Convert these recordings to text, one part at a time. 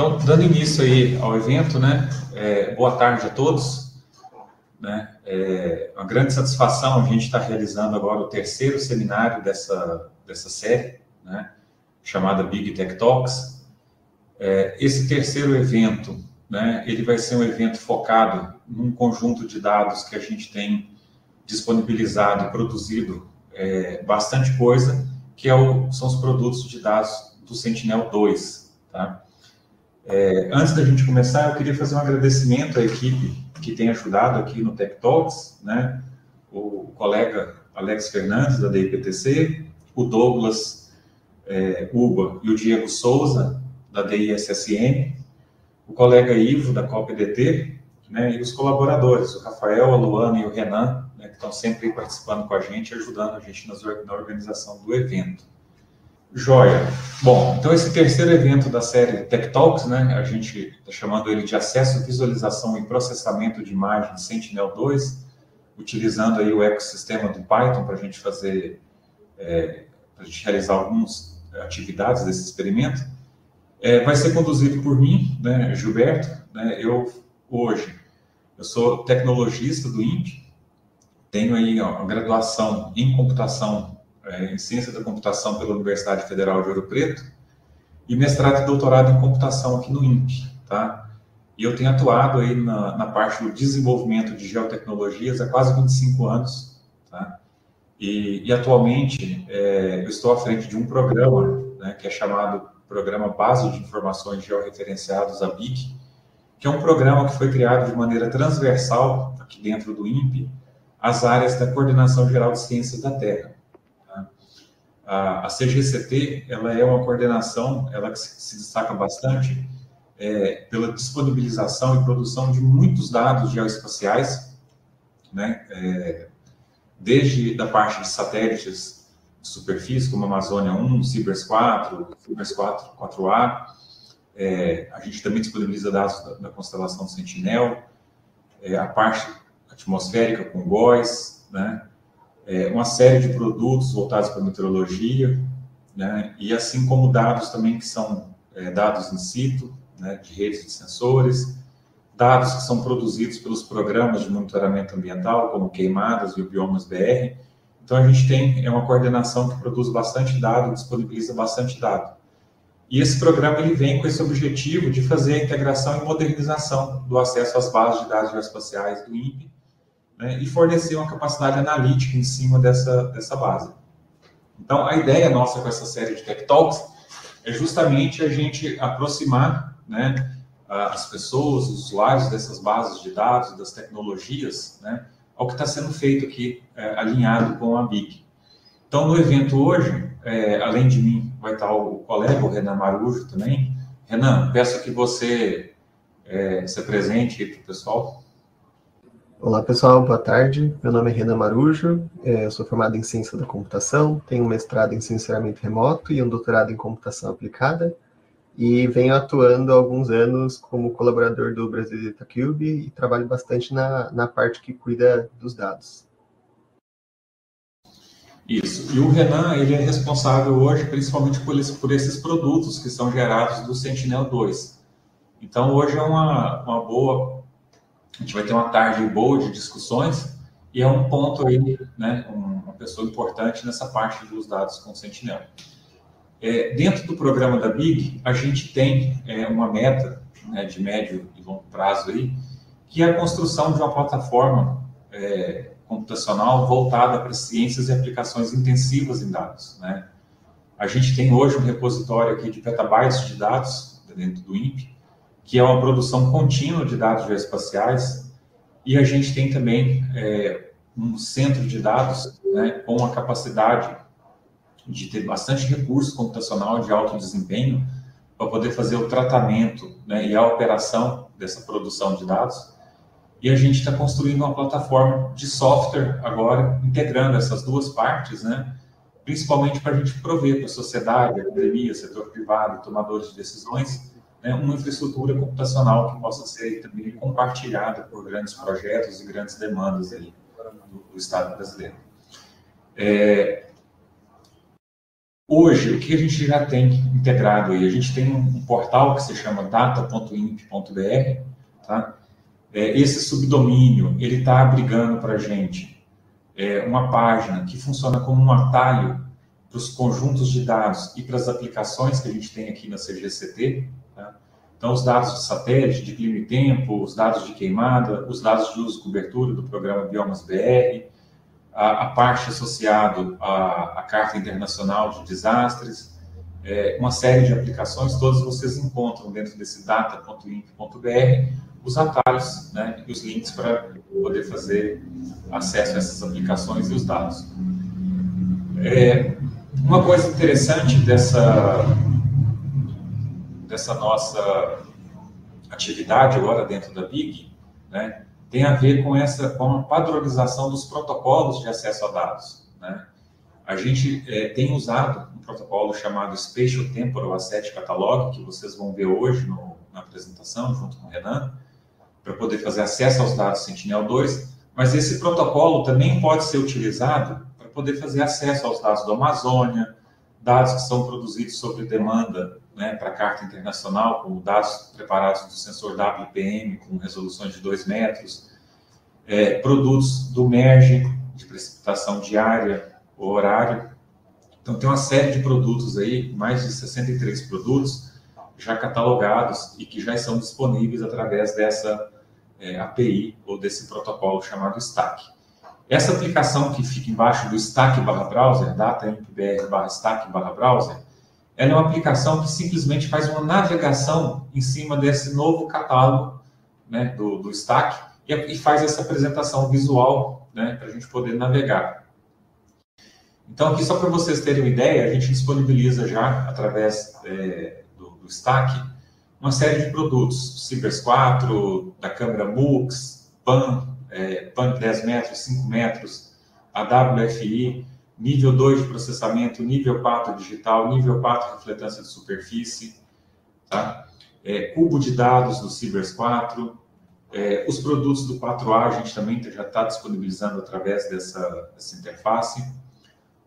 Então, dando início aí ao evento, né? Boa tarde a todos. Né? Uma grande satisfação a gente estar realizando agora o terceiro seminário dessa série, né? Chamada Big Tech Talks. Esse terceiro evento, né? Ele vai ser um evento focado num conjunto de dados que a gente tem disponibilizado e produzido bastante coisa, que são os produtos de dados do Sentinel-2, tá? Antes da gente começar, eu queria fazer um agradecimento à equipe que tem ajudado aqui no Tech Talks, né? O colega Alex Fernandes, da DIPTC, o Douglas Uba e o Diego Souza, da DISSM, o colega Ivo, da COPDT, né? E os colaboradores, o Rafael, a Luana e o Renan, né? Que estão sempre participando com a gente, ajudando a gente na organização do evento. Joia. Bom, então esse terceiro evento da série Tech Talks, né, a gente está chamando ele de acesso, visualização e processamento de imagem Sentinel-2, utilizando aí o ecossistema do Python para a gente fazer, para a gente realizar algumas atividades desse experimento. Vai ser conduzido por mim, né, Gilberto, né, eu sou tecnologista do INPE, tenho aí uma graduação em computação, em ciência da computação pela Universidade Federal de Ouro Preto e mestrado e doutorado em computação aqui no INPE, tá? E eu tenho atuado aí na parte do desenvolvimento de geotecnologias há quase 25 anos, tá? E atualmente eu estou à frente de um programa, né, que é chamado Programa Base de Informações Georreferenciadas, a BIG, que é um programa que foi criado de maneira transversal aqui dentro do INPE, as áreas da Coordenação Geral de Ciências da Terra. A CGCT, ela é uma coordenação, ela que se destaca bastante pela disponibilização e produção de muitos dados geoespaciais, né? Desde da parte de satélites de superfície, como Amazônia 1, Cibers 4, Cibers 4A, a gente também disponibiliza dados da constelação Sentinel, a parte atmosférica com GOES, né? Uma série de produtos voltados para a meteorologia, né? E assim como dados também que são dados in situ, né? De redes de sensores, dados que são produzidos pelos programas de monitoramento ambiental, como Queimadas e o Biomas BR. Então, a gente tem uma coordenação que produz bastante dado, disponibiliza bastante dado. E esse programa ele vem com esse objetivo de fazer a integração e modernização do acesso às bases de dados geoespaciais do INPE, né, e fornecer uma capacidade analítica em cima dessa base. Então, a ideia nossa com essa série de Tech Talks é justamente a gente aproximar, né, as pessoas, os usuários dessas bases de dados, das tecnologias, né, ao que está sendo feito aqui, alinhado com a BIG. Então, no evento hoje, além de mim, vai estar o colega, o Renan Marujo também. Renan, peço que você se apresente para o pessoal. Olá, pessoal, boa tarde. Meu nome é Renan Marujo, eu sou formado em Ciência da Computação, tenho um mestrado em Sensoriamento Remoto e um doutorado em Computação Aplicada, e venho atuando há alguns anos como colaborador do Brasil DataCube e trabalho bastante na parte que cuida dos dados. Isso. E o Renan, ele é responsável hoje principalmente por esses produtos que são gerados do Sentinel-2. Então, hoje é uma boa... A gente vai ter uma tarde boa de discussões e é um ponto aí, né, uma pessoa importante nessa parte dos dados com Sentinel. Dentro do programa da BIG, a gente tem uma meta, né, de médio e longo prazo aí, que é a construção de uma plataforma computacional voltada para ciências e aplicações intensivas em dados, né? A gente tem hoje um repositório aqui de petabytes de dados dentro do INPE, que é uma produção contínua de dados geoespaciais, e a gente tem também um centro de dados, né, com a capacidade de ter bastante recurso computacional de alto desempenho para poder fazer o tratamento, né, e a operação dessa produção de dados. E a gente está construindo uma plataforma de software agora, integrando essas duas partes, né, principalmente para a gente prover para a sociedade, a academia, setor privado, tomadores de decisões, né, uma infraestrutura computacional que possa ser também compartilhada por grandes projetos e grandes demandas aí do Estado brasileiro. Hoje, o que a gente já tem integrado aí? A gente tem um portal que se chama data.imp.br, tá? Esse subdomínio, ele está abrigando para a gente uma página que funciona como um atalho para os conjuntos de dados e para as aplicações que a gente tem aqui na CGCT, tá? Então, os dados de satélite, de clima e tempo, os dados de queimada, os dados de uso e cobertura do programa Biomas BR, a parte associada à Carta Internacional de Desastres, uma série de aplicações, todas vocês encontram dentro desse data.imp.br os atalhos, né, e os links para poder fazer acesso a essas aplicações e os dados. Uma coisa interessante dessa nossa atividade agora dentro da BIG, né, tem a ver com a padronização dos protocolos de acesso a dados, né? A gente tem usado um protocolo chamado Spatial Temporal Asset Catalog, que vocês vão ver hoje na apresentação, junto com o Renan, para poder fazer acesso aos dados Sentinel-2, mas esse protocolo também pode ser utilizado para poder fazer acesso aos dados da Amazônia, dados que são produzidos sob demanda, né, para a Carta Internacional, como dados preparados do sensor WPM com resoluções de 2 metros, produtos do MERGE, de precipitação diária ou horária. Então, tem uma série de produtos aí, mais de 63 produtos, já catalogados e que já são disponíveis através dessa API ou desse protocolo chamado Stack. Essa aplicação que fica embaixo do Stack/Browser, data.imp.br/Stack/Browser, ela é uma aplicação que simplesmente faz uma navegação em cima desse novo catálogo, né, do Stack e faz essa apresentação visual, né, para a gente poder navegar. Então, aqui só para vocês terem uma ideia, a gente disponibiliza já, através do Stack, uma série de produtos, Cibers 4, da câmera MUX, PAN de 10 metros, 5 metros, a WFI, nível 2 de processamento, nível 4 digital, nível 4 refletância de superfície, tá? Cubo de dados do Cibers 4, os produtos do 4A a gente também já está disponibilizando através dessa interface,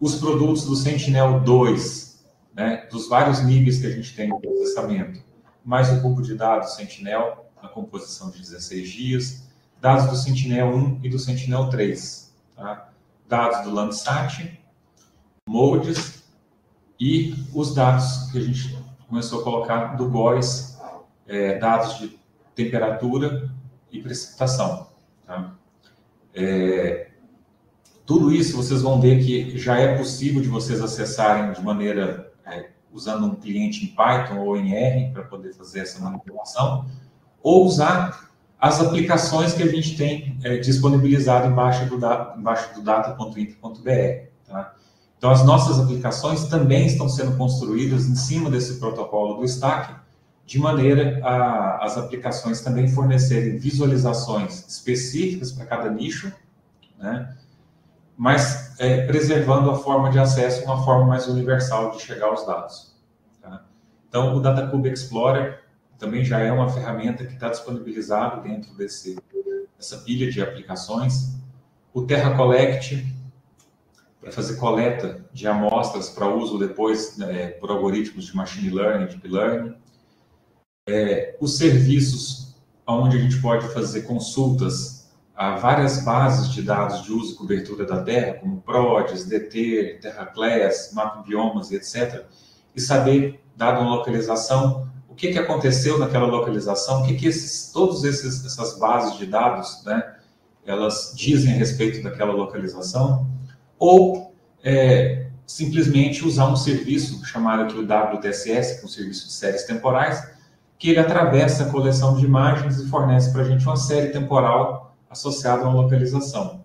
os produtos do Sentinel-2, né, dos vários níveis que a gente tem de processamento, mais o cubo de dados Sentinel, na composição de 16 dias, dados do Sentinel-1 e do Sentinel-3, tá? Dados do Landsat, modes e os dados que a gente começou a colocar do GOES, dados de temperatura e precipitação, tá? Tudo isso vocês vão ver que já é possível de vocês acessarem de maneira usando um cliente em Python ou em R para poder fazer essa manipulação, ou usar as aplicações que a gente tem disponibilizado embaixo do data.imp.br, tá? Então, as nossas aplicações também estão sendo construídas em cima desse protocolo do Stack, de maneira a as aplicações também fornecerem visualizações específicas para cada nicho, né? Mas preservando a forma de acesso, uma forma mais universal de chegar aos dados, tá? Então, o Datacube Explorer também já é uma ferramenta que está disponibilizado dentro dessa pilha de aplicações. O Terra Collect, para fazer coleta de amostras para uso depois por algoritmos de Machine Learning, Deep Learning. Os serviços onde a gente pode fazer consultas a várias bases de dados de uso e cobertura da Terra, como PRODES, DETER, TerraClass, MapBiomas e etc., e saber, dada uma localização, o que aconteceu naquela localização, o que todas essas bases de dados, né, elas dizem a respeito daquela localização, ou simplesmente usar um serviço chamado aqui o WTSS, que é um serviço de séries temporais, que ele atravessa a coleção de imagens e fornece para a gente uma série temporal associada a uma localização.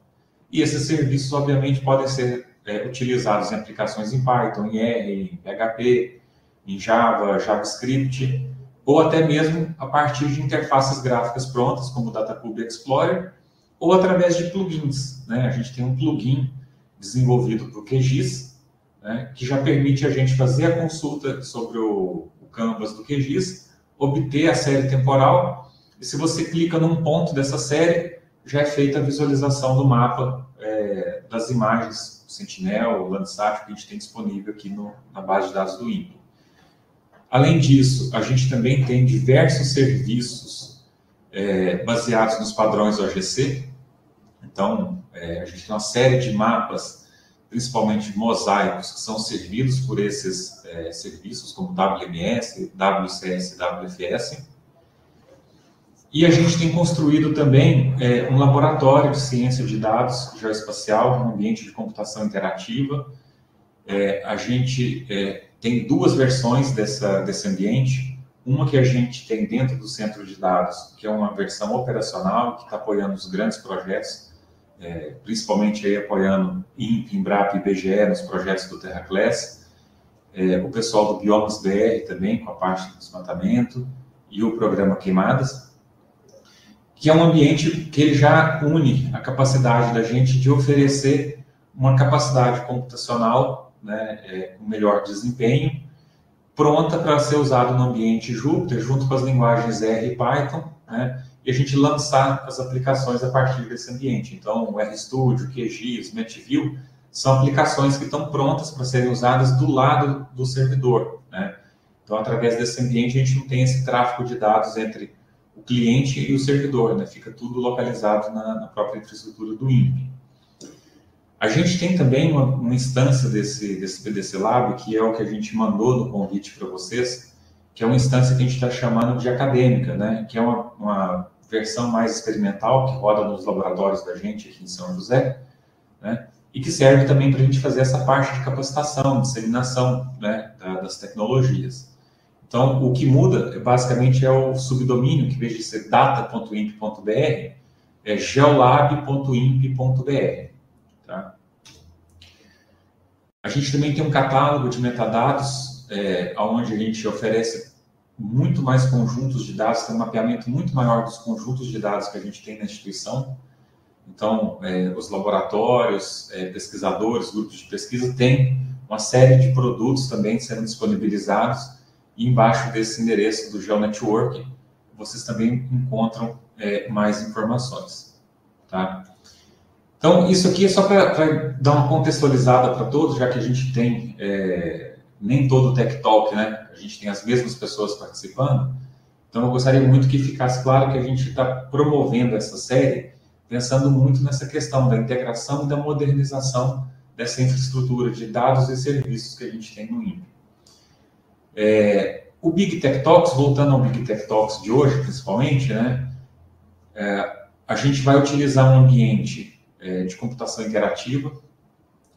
E esses serviços, obviamente, podem ser utilizados em aplicações em Python, em R, em PHP, em Java, JavaScript, ou até mesmo a partir de interfaces gráficas prontas, como o Datacube Explorer, ou através de plugins, né? A gente tem um plugin desenvolvido por QGIS, né, que já permite a gente fazer a consulta sobre o canvas do QGIS, obter a série temporal, e se você clica num ponto dessa série, já é feita a visualização do mapa das imagens Sentinel, o Landsat, que a gente tem disponível aqui na base de dados do INPE. Além disso, a gente também tem diversos serviços baseados nos padrões OGC. Então, a gente tem uma série de mapas, principalmente mosaicos, que são servidos por esses serviços, como WMS, WCS e WFS. E a gente tem construído também um laboratório de ciência de dados geoespacial, um ambiente de computação interativa. A gente tem duas versões desse ambiente. Uma que a gente tem dentro do centro de dados, que é uma versão operacional, que está apoiando os grandes projetos, principalmente aí apoiando INPE, Embrapa e IBGE nos projetos do TerraClass. O pessoal do Biomas BR também, com a parte do desmatamento, e o programa Queimadas, que é um ambiente que ele já une a capacidade da gente de oferecer uma capacidade computacional, né, com melhor desempenho, pronta para ser usado no ambiente Jupyter, junto com as linguagens R e Python, né, e a gente lançar as aplicações a partir desse ambiente. Então, o RStudio, o QGIS, o Metview, são aplicações que estão prontas para serem usadas do lado do servidor, né? Então, através desse ambiente, a gente não tem esse tráfego de dados entre o cliente e o servidor, né? Fica tudo localizado na própria infraestrutura do INPE. A gente tem também uma instância desse PDC Lab, que é o que a gente mandou no convite para vocês, que é uma instância que a gente está chamando de acadêmica, né? Que é uma versão mais experimental, que roda nos laboratórios da gente aqui em São José, né? E que serve também para a gente fazer essa parte de capacitação, disseminação, né, das tecnologias. Então, o que muda, basicamente, é o subdomínio, que, em vez de ser data.imp.br, é geolab.imp.br. Tá? A gente também tem um catálogo de metadados, onde a gente oferece muito mais conjuntos de dados, tem um mapeamento muito maior dos conjuntos de dados que a gente tem na instituição. Então, os laboratórios, pesquisadores, grupos de pesquisa têm uma série de produtos também sendo disponibilizados. E embaixo desse endereço do GeoNetwork, vocês também encontram mais informações. Tá? Então, isso aqui é só para dar uma contextualizada para todos, já que a gente tem nem todo o Tech Talk, né? A gente tem as mesmas pessoas participando. Então, eu gostaria muito que ficasse claro que a gente está promovendo essa série pensando muito nessa questão da integração e da modernização dessa infraestrutura de dados e serviços que a gente tem no INPE. O Big Tech Talks, voltando ao Big Tech Talks de hoje, principalmente, né, a gente vai utilizar um ambiente de computação interativa.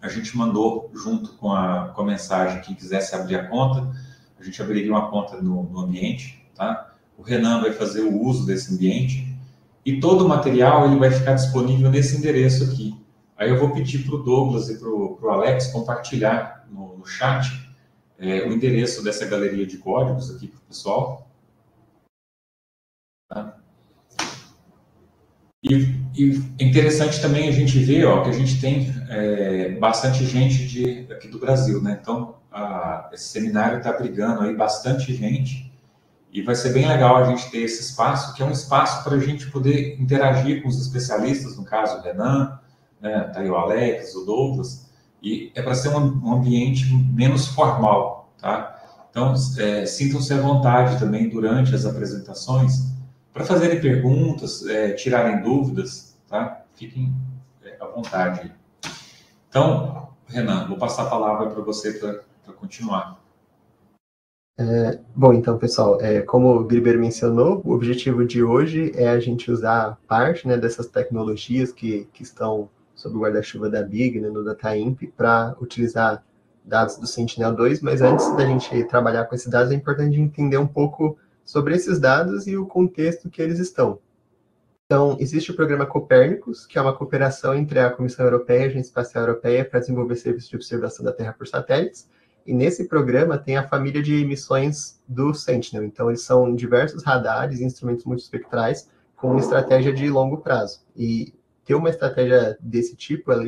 A gente mandou, junto com a mensagem, quem quisesse abrir a conta, a gente abriria uma conta no ambiente. Tá? O Renan vai fazer o uso desse ambiente e todo o material ele vai ficar disponível nesse endereço aqui. Aí eu vou pedir para o Douglas e para o Alex compartilhar no chat o endereço dessa galeria de códigos aqui para o pessoal. Tá? E é interessante também a gente ver que a gente tem bastante gente aqui do Brasil, né? Então, esse seminário está abrigando aí bastante gente e vai ser bem legal a gente ter esse espaço, que é um espaço para a gente poder interagir com os especialistas, no caso o Renan, né? Tá aí o Alex, o Douglas, e é para ser um ambiente menos formal, tá? Então, sintam-se à vontade também durante as apresentações para fazerem perguntas, tirarem dúvidas, tá? Fiquem à vontade. Então, Renan, vou passar a palavra para você para continuar. Bom, então, pessoal, como o Griber mencionou, o objetivo de hoje é a gente usar parte, né, dessas tecnologias que estão sob o guarda-chuva da Big, né, no DataINP, para utilizar dados do Sentinel-2, mas antes da gente trabalhar com esses dados, é importante entender um pouco sobre esses dados e o contexto que eles estão. Então, existe o programa Copérnicos, que é uma cooperação entre a Comissão Europeia e a Agência Espacial Europeia para desenvolver serviços de observação da Terra por satélites, e nesse programa tem a família de missões do Sentinel. Então, eles são diversos radares e instrumentos multiespectrais com uma estratégia de longo prazo. E ter uma estratégia desse tipo, ela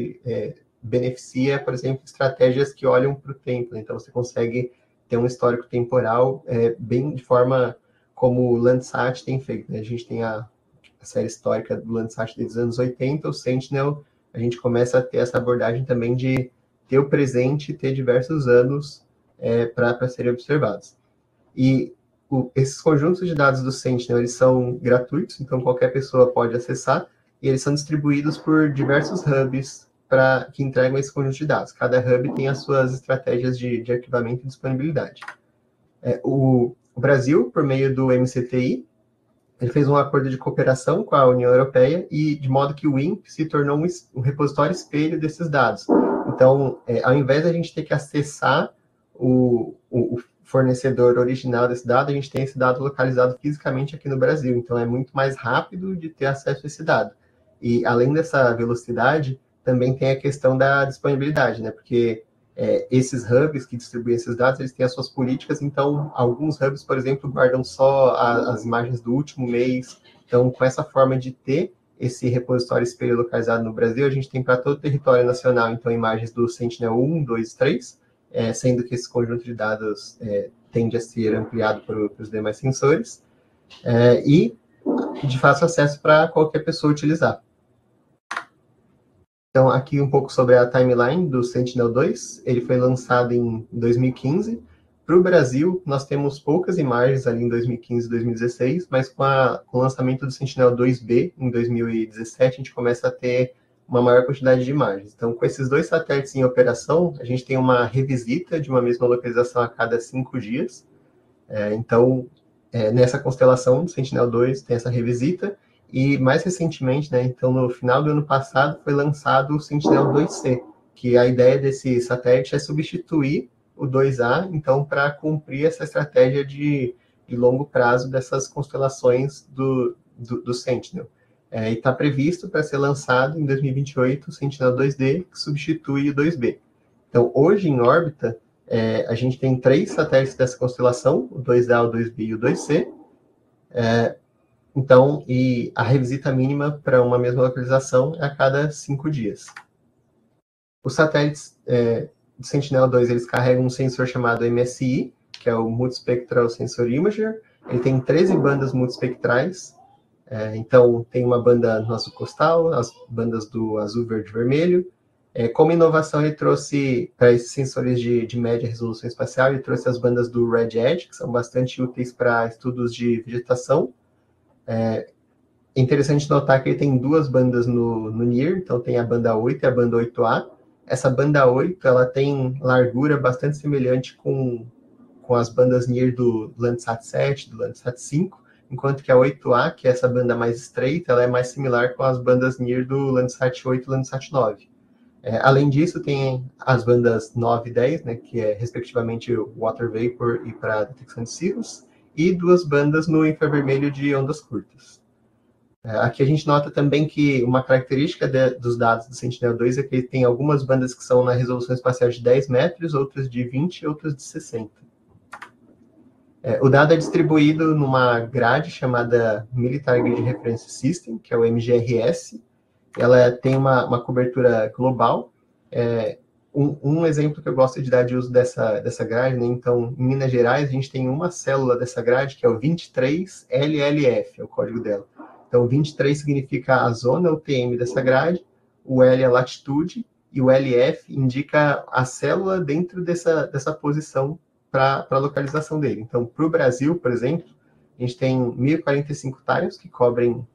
beneficia, por exemplo, estratégias que olham para o tempo. Então, você consegue ter um histórico temporal bem de forma como o Landsat tem feito. Né? A gente tem a série histórica do Landsat desde os anos 80, o Sentinel a gente começa a ter essa abordagem também de ter o presente e ter diversos anos para serem observados. E esses conjuntos de dados do Sentinel, eles são gratuitos, então qualquer pessoa pode acessar, e eles são distribuídos por diversos hubs que entregam esse conjunto de dados. Cada hub tem as suas estratégias de arquivamento e disponibilidade. O Brasil, por meio do MCTI, ele fez um acordo de cooperação com a União Europeia, e de modo que o INPE se tornou um repositório espelho desses dados. Então, ao invés de a gente ter que acessar o fornecedor original desse dado, a gente tem esse dado localizado fisicamente aqui no Brasil. Então, é muito mais rápido de ter acesso a esse dado. E, além dessa velocidade, também tem a questão da disponibilidade, né? Porque esses hubs que distribuem esses dados, eles têm as suas políticas. Então, alguns hubs, por exemplo, guardam só as imagens do último mês. Então, com essa forma de ter esse repositório espelho localizado no Brasil, a gente tem para todo o território nacional, então, imagens do Sentinel-1, 2, 3, sendo que esse conjunto de dados tende a ser ampliado para os demais sensores, e de fácil acesso para qualquer pessoa utilizar. Então, aqui um pouco sobre a timeline do Sentinel-2. Ele foi lançado em 2015. Para o Brasil, nós temos poucas imagens ali em 2015 e 2016, mas com o lançamento do Sentinel-2B em 2017, a gente começa a ter uma maior quantidade de imagens. Então, com esses 2 satélites em operação, a gente tem uma revisita de uma mesma localização a cada 5 dias. Então, nessa constelação do Sentinel-2 tem essa revisita, e mais recentemente, né, então no final do ano passado, foi lançado o Sentinel-2C, que a ideia desse satélite é substituir o 2A, então, para cumprir essa estratégia de longo prazo dessas constelações do Sentinel. E está previsto para ser lançado em 2028 o Sentinel-2D, que substitui o 2B. Então, hoje em órbita, a gente tem 3 satélites dessa constelação, o 2A, o 2B e o 2C. Então, e a revisita mínima para uma mesma localização é a cada 5 dias. Os satélites do Sentinel-2, eles carregam um sensor chamado MSI, que é o Multispectral Sensor Imager. Ele tem 13 bandas multispectrais. Então, tem uma banda no azul costal, as bandas do azul, verde e vermelho. Como inovação, ele trouxe, para esses sensores de média resolução espacial, ele trouxe as bandas do Red Edge, que são bastante úteis para estudos de vegetação. É interessante notar que ele tem 2 bandas no NIR, então tem a banda 8 e a banda 8A. Essa banda 8, ela tem largura bastante semelhante com as bandas NIR do Landsat 7, do Landsat 5, enquanto que a 8A, que é essa banda mais estreita, ela é mais similar com as bandas NIR do Landsat 8 e Landsat 9. Além disso, tem as bandas 9 e 10, né, que é respectivamente o Water Vapor e para detecção de cirros, e 2 bandas no infravermelho de ondas curtas. Aqui a gente nota também que uma característica dos dados do Sentinel-2 é que ele tem algumas bandas que são na resolução espacial de 10 metros, outras de 20 e outras de 60. O dado é distribuído numa grade chamada Military Grid Reference System, que é o MGRS. Ela tem uma cobertura global. Um exemplo que eu gosto de dar de uso dessa grade, né? Então, em Minas Gerais, a gente tem uma célula dessa grade, que é o 23LLF, é o código dela. Então, 23 significa a zona, o TM dessa grade, o L é a latitude, e o LF indica a célula dentro dessa posição para a localização dele. Então, para o Brasil, por exemplo, a gente tem 1.045 tiles que cobrem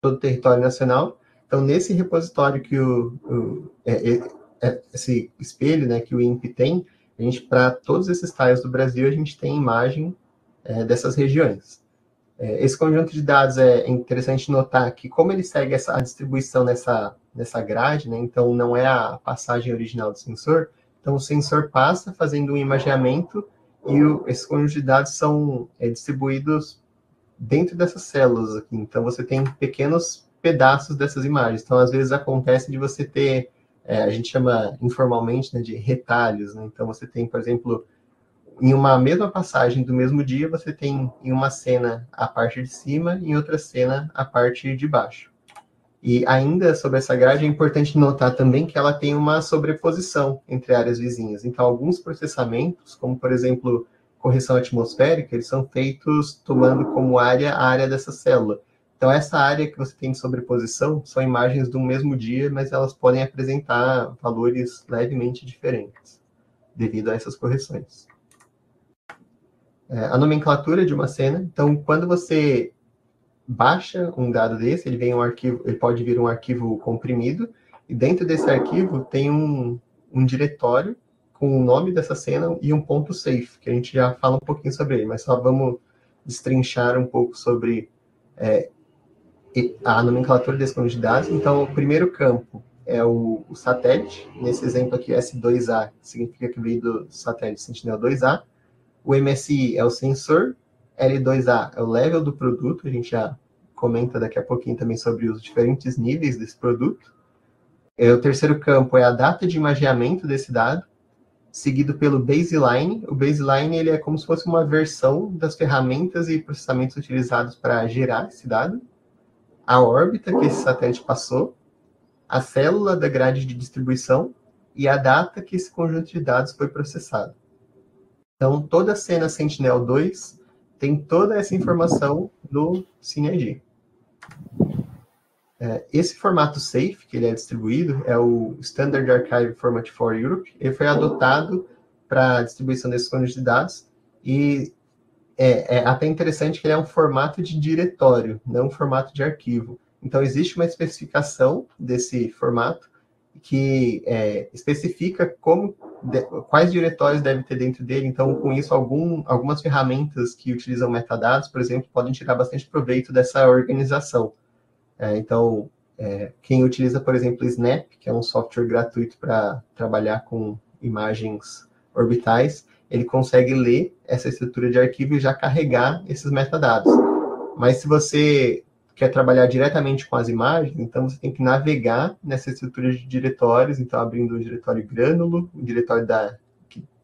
todo o território nacional. Então, nesse repositório que esse espelho, né, que o INPE tem, a gente, para todos esses tiles do Brasil, a gente tem imagem dessas regiões. Esse conjunto de dados é interessante notar que, como ele segue a distribuição nessa grade, né, então não é a passagem original do sensor, então o sensor passa fazendo um imageamento e esses conjuntos de dados são distribuídos dentro dessas células aqui. Então você tem pequenos pedaços dessas imagens. Então, às vezes acontece de você ter, a gente chama informalmente, né, de retalhos, né? Então você tem, por exemplo, em uma mesma passagem do mesmo dia, você tem em uma cena a parte de cima e em outra cena a parte de baixo. E ainda sobre essa grade, é importante notar também que ela tem uma sobreposição entre áreas vizinhas. Então, alguns processamentos, como, por exemplo, correção atmosférica, eles são feitos tomando como área a área dessa célula. Então, essa área que você tem de sobreposição são imagens do mesmo dia, mas elas podem apresentar valores levemente diferentes, devido a essas correções. A nomenclatura de uma cena. Então, quando você baixa um dado desse, ele vem um arquivo, ele pode vir um arquivo comprimido, e dentro desse arquivo tem um diretório com o nome dessa cena e um ponto safe, que a gente já fala um pouquinho sobre ele, mas só vamos destrinchar um pouco sobre a nomenclatura desse conjunto de dados. Então, o primeiro campo é o satélite. Nesse exemplo aqui, S2A significa que veio do satélite Sentinel-2A. O MSI é o sensor. L2A é o level do produto. A gente já comenta daqui a pouquinho também sobre os diferentes níveis desse produto. O terceiro campo é a data de imageamento desse dado, seguido pelo baseline. O baseline ele é como se fosse uma versão das ferramentas e processamentos utilizados para gerar esse dado. A órbita que esse satélite passou, a célula da grade de distribuição e a data que esse conjunto de dados foi processado. Então, toda a cena Sentinel-2 tem toda essa informação no CineID. Esse formato SAFE, que ele é distribuído, é o Standard Archive Format for Europe. Ele foi adotado para a distribuição desses conjuntos de dados e é até interessante que ele é um formato de diretório, não um formato de arquivo. Então, existe uma especificação desse formato que especifica quais diretórios deve ter dentro dele. Então, com isso, algumas ferramentas que utilizam metadados, por exemplo, podem tirar bastante proveito dessa organização. Então, quem utiliza, por exemplo, o Snap, que é um software gratuito para trabalhar com imagens orbitais, ele consegue ler essa estrutura de arquivo e já carregar esses metadados. Mas se você quer trabalhar diretamente com as imagens, então você tem que navegar nessa estrutura de diretórios, então abrindo o diretório grânulo, o diretório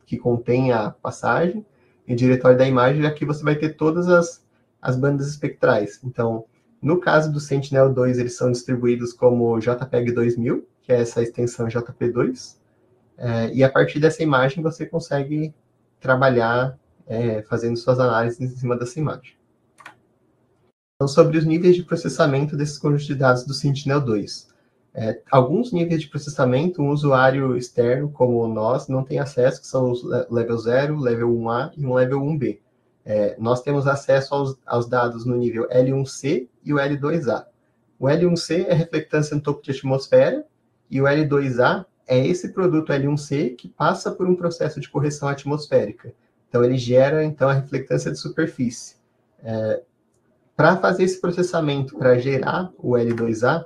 que contém a passagem, e o diretório da imagem, aqui você vai ter todas as bandas espectrais. Então, no caso do Sentinel-2, eles são distribuídos como JPEG 2000, que é essa extensão JP2, e a partir dessa imagem você consegue trabalhar fazendo suas análises em cima dessa imagem. Então, sobre os níveis de processamento desses conjuntos de dados do Sentinel-2. Alguns níveis de processamento, um usuário externo, como nós, não tem acesso, que são os level 0, level 1A e um level 1B. Nós temos acesso aos dados no nível L1C e o L2A. O L1C é reflectância no topo de atmosfera, e o L2A é esse produto L1C que passa por um processo de correção atmosférica. Então, ele gera, então, a reflectância de superfície. Para fazer esse processamento, para gerar o L2A,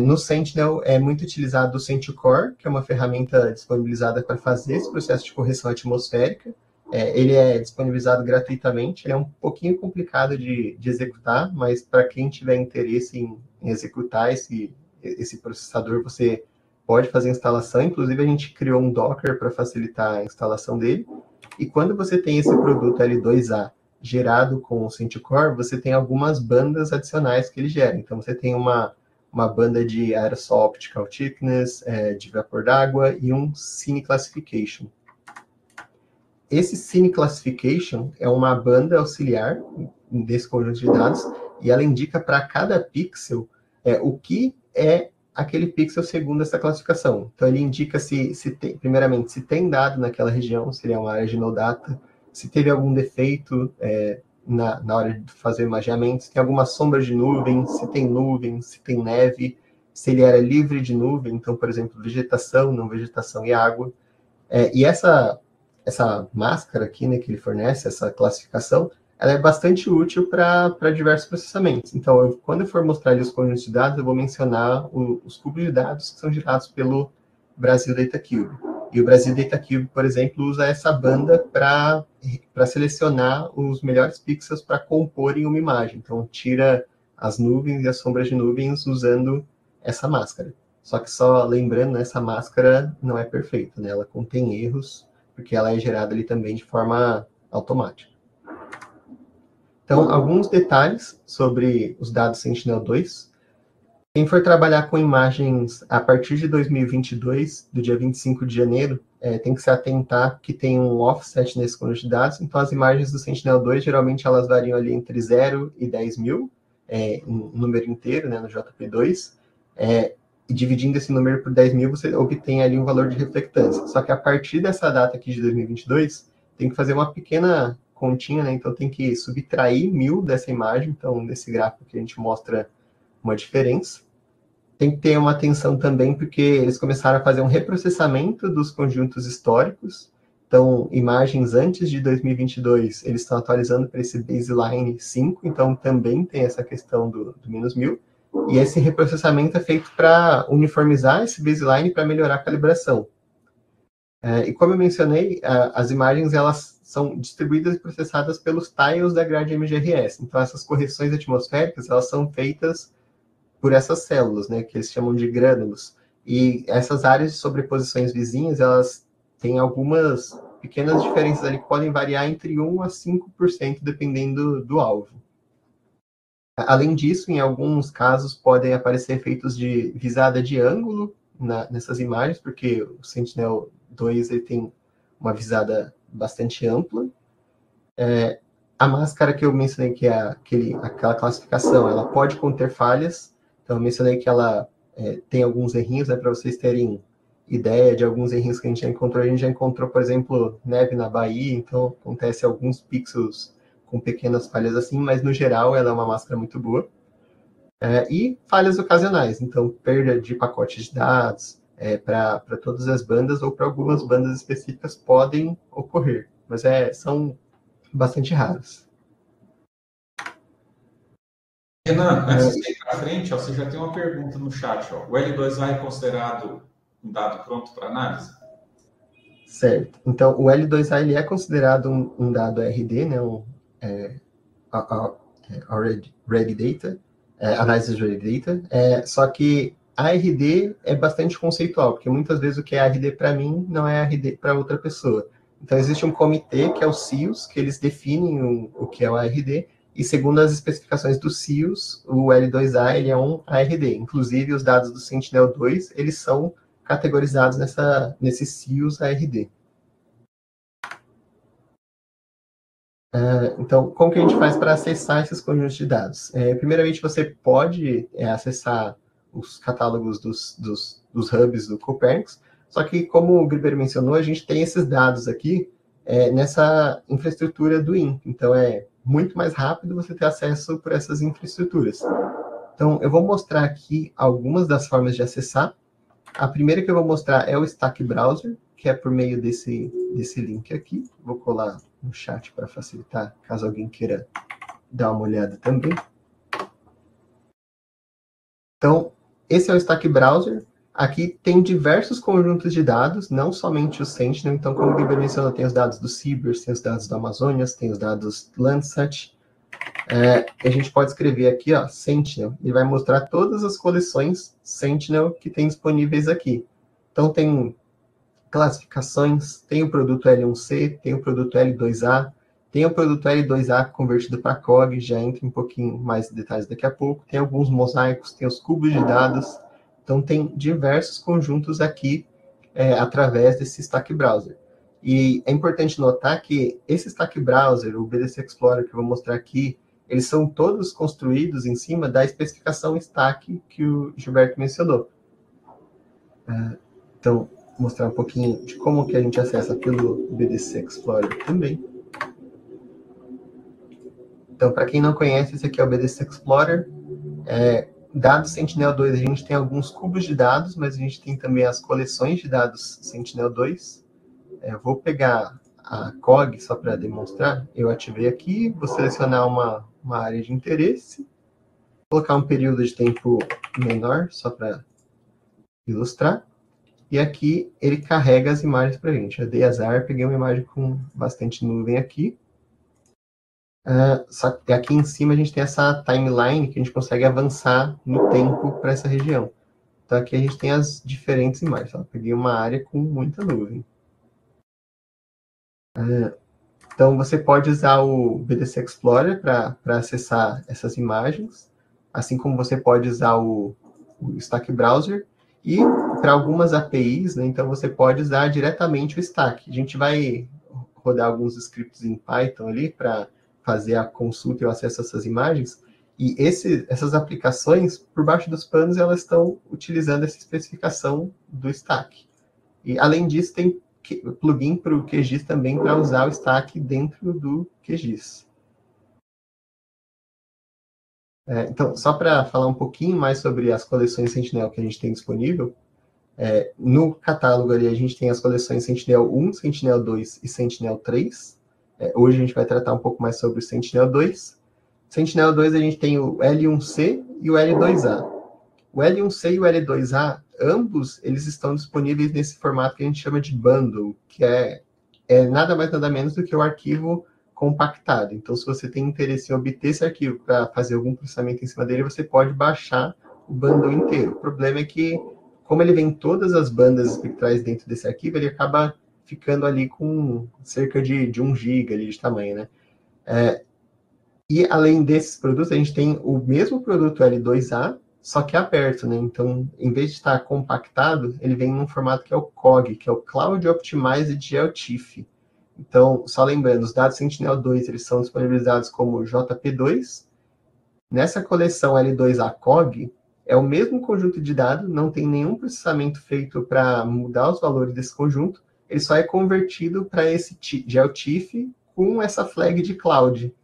no Sentinel é muito utilizado o Senticore, que é uma ferramenta disponibilizada para fazer esse processo de correção atmosférica. Ele é disponibilizado gratuitamente, ele é um pouquinho complicado de executar, mas para quem tiver interesse em executar esse processador, você pode fazer a instalação. Inclusive, a gente criou um Docker para facilitar a instalação dele. E quando você tem esse produto L2A gerado com o Senticore, você tem algumas bandas adicionais que ele gera. Então, você tem uma banda de Aerosol Optical Thickness, de vapor d'água e um Cine Classification. Esse Cine Classification é uma banda auxiliar desse conjunto de dados e ela indica para cada pixel o que é aquele pixel segundo essa classificação. Então, ele indica primeiramente, se tem dado naquela região, se ele é uma área de no data, se teve algum defeito na hora de fazer o imageamento, se tem alguma sombra de nuvem, se tem neve, se ele era livre de nuvem, então, por exemplo, vegetação, não vegetação e água. E essa máscara aqui, né, que ele fornece, essa classificação, ela é bastante útil para diversos processamentos. Então, quando eu for mostrar ali os conjuntos de dados, eu vou mencionar os cubos de dados que são gerados pelo Brasil Data Cube. E o Brasil Data Cube, por exemplo, usa essa banda para selecionar os melhores pixels para comporem uma imagem. Então, tira as nuvens e as sombras de nuvens usando essa máscara. Só que só lembrando, essa máscara não é perfeita, né? Ela contém erros, porque ela é gerada ali também de forma automática. Então, alguns detalhes sobre os dados Sentinel-2. Quem for trabalhar com imagens a partir de 2022, do dia 25 de janeiro, tem que se atentar que tem um offset nesse conjunto de dados. Então, as imagens do Sentinel-2, geralmente, elas variam ali entre 0 e 10 mil. em um número inteiro, né, no JP2, e dividindo esse número por 10.000, você obtém ali um valor de reflectância. Só que a partir dessa data aqui de 2022, tem que fazer uma pequena continha, né? Então tem que subtrair 1.000 dessa imagem. Então, nesse gráfico aqui a gente mostra uma diferença. Tem que ter uma atenção também, porque eles começaram a fazer um reprocessamento dos conjuntos históricos. Então, imagens antes de 2022, eles estão atualizando para esse baseline 5, então também tem essa questão do menos 1.000. E esse reprocessamento é feito para uniformizar esse baseline para melhorar a calibração. E como eu mencionei, as imagens elas são distribuídas e processadas pelos tiles da grade MGRS. Então, essas correções atmosféricas elas são feitas por essas células, né, que eles chamam de grânulos. E essas áreas de sobreposições vizinhas, elas têm algumas pequenas diferenças ali que podem variar entre 1 a 5%, dependendo do alvo. Além disso, em alguns casos, podem aparecer efeitos de visada de ângulo nessas imagens, porque o Sentinel-2 ele tem uma visada bastante ampla. A máscara que eu mencionei, que é aquela classificação, ela pode conter falhas. Então, eu mencionei que ela tem alguns errinhos, né, para vocês terem ideia de alguns errinhos que a gente já encontrou. A gente já encontrou, por exemplo, neve na Bahia, então acontece alguns pixels com pequenas falhas assim, mas no geral ela é uma máscara muito boa. E falhas ocasionais, então perda de pacotes de dados para todas as bandas ou para algumas bandas específicas podem ocorrer, mas são bastante raros. Renan, antes de você ir para frente, você já tem uma pergunta no chat. O L2A é considerado um dado pronto para análise? Certo. Então, o L2A ele é considerado um dado RD, né, Ready Data, Analysis Ready Data, só que ARD é bastante conceitual, porque muitas vezes o que é ARD para mim não é ARD para outra pessoa. Então, existe um comitê, que é o CIOS, que eles definem o que é o ARD, e segundo as especificações do CIOS, o L2A ele é um ARD. Inclusive, os dados do Sentinel-2, eles são categorizados nesse CIOS ARD. Então, como que a gente faz para acessar esses conjuntos de dados? Primeiramente, você pode acessar os catálogos dos hubs do Copernicus, só que, como o Griber mencionou, a gente tem esses dados aqui nessa infraestrutura do IN. Então, é muito mais rápido você ter acesso por essas infraestruturas. Então, eu vou mostrar aqui algumas das formas de acessar. A primeira que eu vou mostrar é o Stack Browser, que é por meio desse link aqui. Vou colar no chat para facilitar, caso alguém queira dar uma olhada também. Então, esse é o Stack Browser. Aqui tem diversos conjuntos de dados, não somente o Sentinel. Então, como o Guilherme mencionou, tem os dados do CBER, tem os dados do Amazonas, tem os dados do Landsat. A gente pode escrever aqui, ó, Sentinel, e vai mostrar todas as coleções Sentinel que tem disponíveis aqui. Então, tem classificações, tem o produto L1C, tem o produto L2A, tem o produto L2A convertido para COG, já entra um pouquinho mais em detalhes daqui a pouco, tem alguns mosaicos, tem os cubos de dados, então tem diversos conjuntos aqui através desse Stack Browser. E é importante notar que esse Stack Browser, o BDC Explorer que eu vou mostrar aqui, eles são todos construídos em cima da especificação Stack que o Gilberto mencionou. Então, vou mostrar um pouquinho de como que a gente acessa pelo BDC Explorer também. Então, para quem não conhece, esse aqui é o BDC Explorer. Dados Sentinel-2, a gente tem alguns cubos de dados, mas a gente tem também as coleções de dados Sentinel-2. Vou pegar a COG só para demonstrar. Eu ativei aqui, vou selecionar uma área de interesse, colocar um período de tempo menor, só para ilustrar. E aqui ele carrega as imagens para a gente. Eu dei azar, peguei uma imagem com bastante nuvem aqui. Só que aqui em cima a gente tem essa timeline que a gente consegue avançar no tempo para essa região. Então aqui a gente tem as diferentes imagens. Eu peguei uma área com muita nuvem. Então você pode usar o BDC Explorer para acessar essas imagens, assim como você pode usar o Stack Browser. E para algumas APIs, né, então você pode usar diretamente o Stack. A gente vai rodar alguns scripts em Python ali para fazer a consulta e o acesso a essas imagens. E essas aplicações, por baixo dos panos, elas estão utilizando essa especificação do stack. E, além disso, tem plugin para o QGIS também para usar o stack dentro do QGIS. Então, só para falar um pouquinho mais sobre as coleções Sentinel que a gente tem disponível, no catálogo ali a gente tem as coleções Sentinel-1, Sentinel-2 e Sentinel-3. Hoje a gente vai tratar um pouco mais sobre o Sentinel-2. Sentinel-2 a gente tem o L1C e o L2A. O L1C e o L2A, ambos, eles estão disponíveis nesse formato que a gente chama de bundle, que é nada mais nada menos do que o arquivo compactado. Então, se você tem interesse em obter esse arquivo para fazer algum processamento em cima dele, você pode baixar o bundle inteiro. O problema é que, como ele vem todas as bandas espectrais dentro desse arquivo, ele acaba ficando ali com cerca de 1 GB ali de tamanho, né? E, além desses produtos, a gente tem o mesmo produto L2A, só que aberto, né? Então, em vez de estar compactado, ele vem num formato que é o COG, que é o Cloud Optimized GeoTIFF. Então, só lembrando, os dados Sentinel-2 eles são disponibilizados como JP2. Nessa coleção L2A COG, é o mesmo conjunto de dados, não tem nenhum processamento feito para mudar os valores desse conjunto, ele só é convertido para esse GeoTIFF com essa flag de cloud.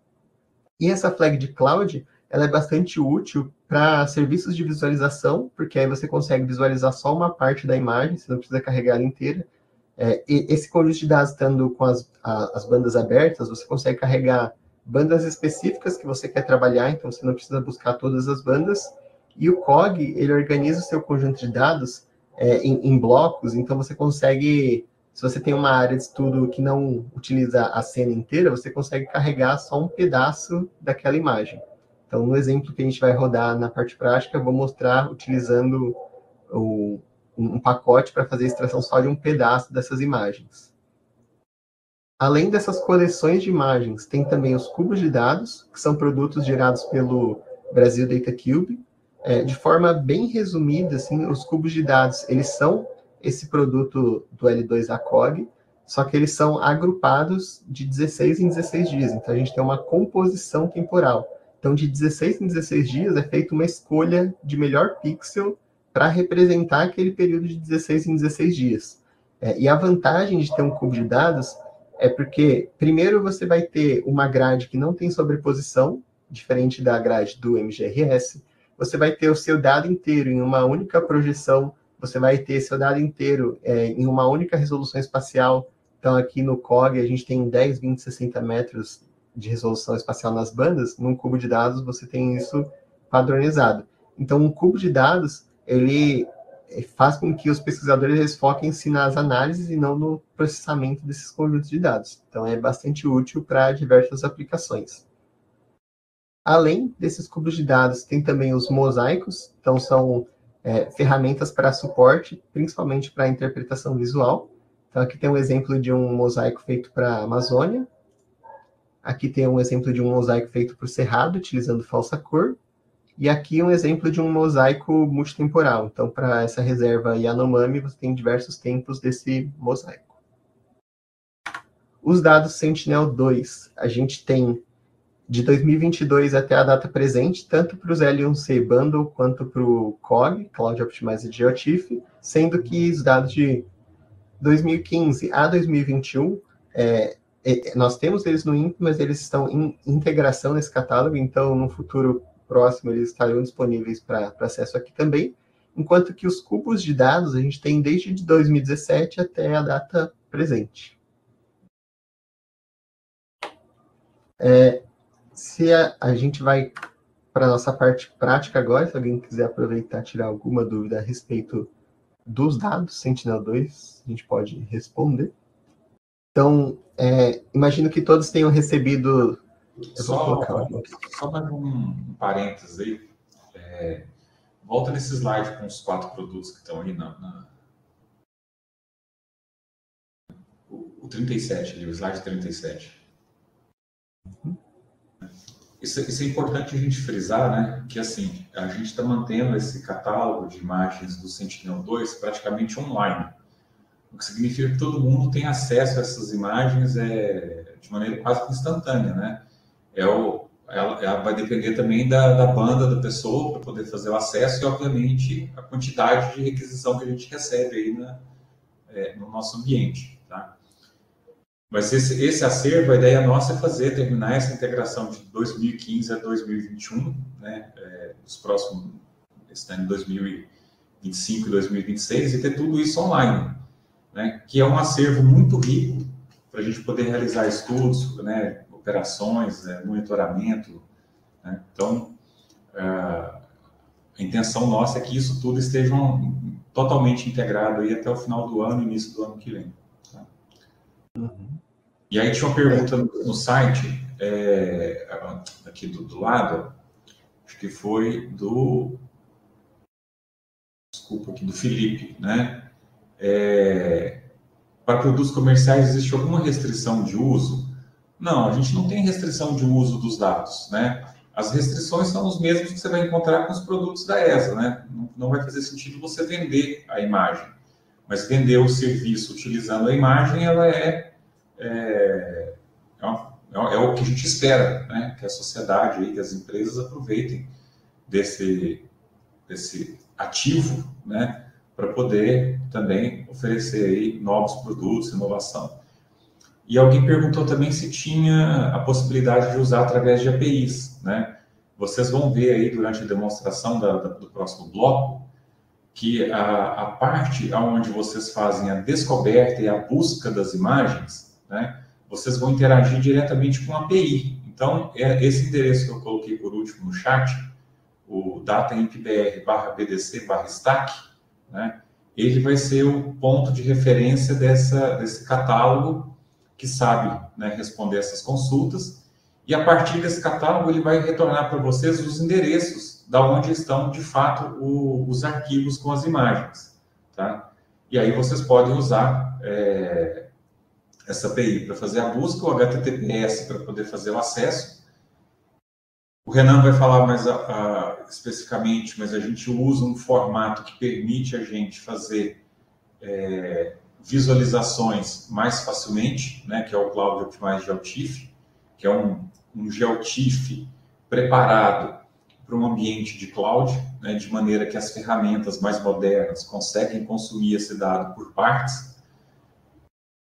E essa flag de cloud, ela é bastante útil para serviços de visualização, porque aí você consegue visualizar só uma parte da imagem, você não precisa carregar ela inteira. E esse conjunto de dados estando com as bandas abertas, você consegue carregar bandas específicas que você quer trabalhar, então você não precisa buscar todas as bandas. E o COG, ele organiza o seu conjunto de dados em blocos, então você consegue, se você tem uma área de estudo que não utiliza a cena inteira, você consegue carregar só um pedaço daquela imagem. Então, no exemplo que a gente vai rodar na parte prática, eu vou mostrar utilizando um pacote para fazer a extração só de um pedaço dessas imagens. Além dessas coleções de imagens, tem também os cubos de dados, que são produtos gerados pelo Brasil Data Cube. De forma bem resumida, assim, os cubos de dados, eles são esse produto do L2A-COG, só que eles são agrupados de 16 em 16 dias. Então, a gente tem uma composição temporal. Então, de 16 em 16 dias é feita uma escolha de melhor pixel para representar aquele período de 16 em 16 dias. E a vantagem de ter um cubo de dados é porque, primeiro, você vai ter uma grade que não tem sobreposição, diferente da grade do MGRS. Você vai ter o seu dado inteiro em uma única projeção, você vai ter seu dado inteiro em uma única resolução espacial. Então, aqui no COG, a gente tem 10, 20, 60 metros de resolução espacial nas bandas. Num cubo de dados, você tem isso padronizado. Então, um cubo de dados, ele faz com que os pesquisadores foquem-se nas análises e não no processamento desses conjuntos de dados. Então, é bastante útil para diversas aplicações. Além desses cubos de dados, tem também os mosaicos. Então, são ferramentas para suporte, principalmente para interpretação visual. Então, aqui tem um exemplo de um mosaico feito para a Amazônia. Aqui tem um exemplo de um mosaico feito para o Cerrado, utilizando falsa cor. E aqui um exemplo de um mosaico multitemporal. Então, para essa reserva Yanomami, você tem diversos tempos desse mosaico. Os dados Sentinel-2, a gente tem de 2022 até a data presente, tanto para os L1C Bundle quanto para o COG, Cloud Optimized GeoTIFF, sendo que os dados de 2015 a 2021, nós temos eles no INPE, mas eles estão em integração nesse catálogo, então no futuro próximo eles estarão disponíveis para acesso aqui também, enquanto que os cubos de dados a gente tem desde 2017 até a data presente. Se a gente vai para a nossa parte prática agora, se alguém quiser aproveitar e tirar alguma dúvida a respeito dos dados Sentinel-2, a gente pode responder. Então, imagino que todos tenham recebido... Só mais um parênteses aí. Volta nesse slide com os 4 produtos que estão aí o 37 ali, o slide 37. Isso é importante a gente frisar, né? Que assim, a gente está mantendo esse catálogo de imagens do Sentinel-2 praticamente online. O que significa que todo mundo tem acesso a essas imagens de maneira quase que instantânea, né? ela vai depender também da banda da pessoa para poder fazer o acesso e, obviamente, a quantidade de requisição que a gente recebe aí no nosso ambiente, tá? Mas esse acervo, a ideia nossa é terminar essa integração de 2015 a 2021, né? Os próximos, esse ano de 2025 e 2026, e ter tudo isso online, né? Que é um acervo muito rico para a gente poder realizar estudos, né? Operações, monitoramento, né? Então, a intenção nossa é que isso tudo esteja totalmente integrado aí até o final do ano, início do ano que vem. Tá? Uhum. E aí tinha uma pergunta no site, aqui do lado, acho que foi do Felipe, né? Para produtos comerciais existe alguma restrição de uso? Não, a gente não tem restrição de uso dos dados, né? As restrições são os mesmos que você vai encontrar com os produtos da ESA, né? Não vai fazer sentido você vender a imagem, mas vender o serviço utilizando a imagem, ela é o que a gente espera, né? Que a sociedade aí, que as empresas aproveitem desse ativo, né? Para poder também oferecer aí novos produtos, inovação. E alguém perguntou também se tinha a possibilidade de usar através de APIs, né? Vocês vão ver aí durante a demonstração do próximo bloco que a parte onde vocês fazem a descoberta e a busca das imagens, né? Vocês vão interagir diretamente com a API. Então, esse endereço que eu coloquei por último no chat, o dataimpbr/bdc/stack, né? Ele vai ser o ponto de referência desse catálogo que sabe, né, responder essas consultas, e a partir desse catálogo ele vai retornar para vocês os endereços da onde estão, de fato, os arquivos com as imagens, tá? E aí vocês podem usar essa API para fazer a busca, o HTTPS para poder fazer o acesso. O Renan vai falar mais especificamente, mas a gente usa um formato que permite a gente fazer visualizações mais facilmente, né, que é o Cloud Optimized GeoTIFF, que é um GeoTIFF preparado para um ambiente de cloud, né, de maneira que as ferramentas mais modernas conseguem consumir esse dado por partes.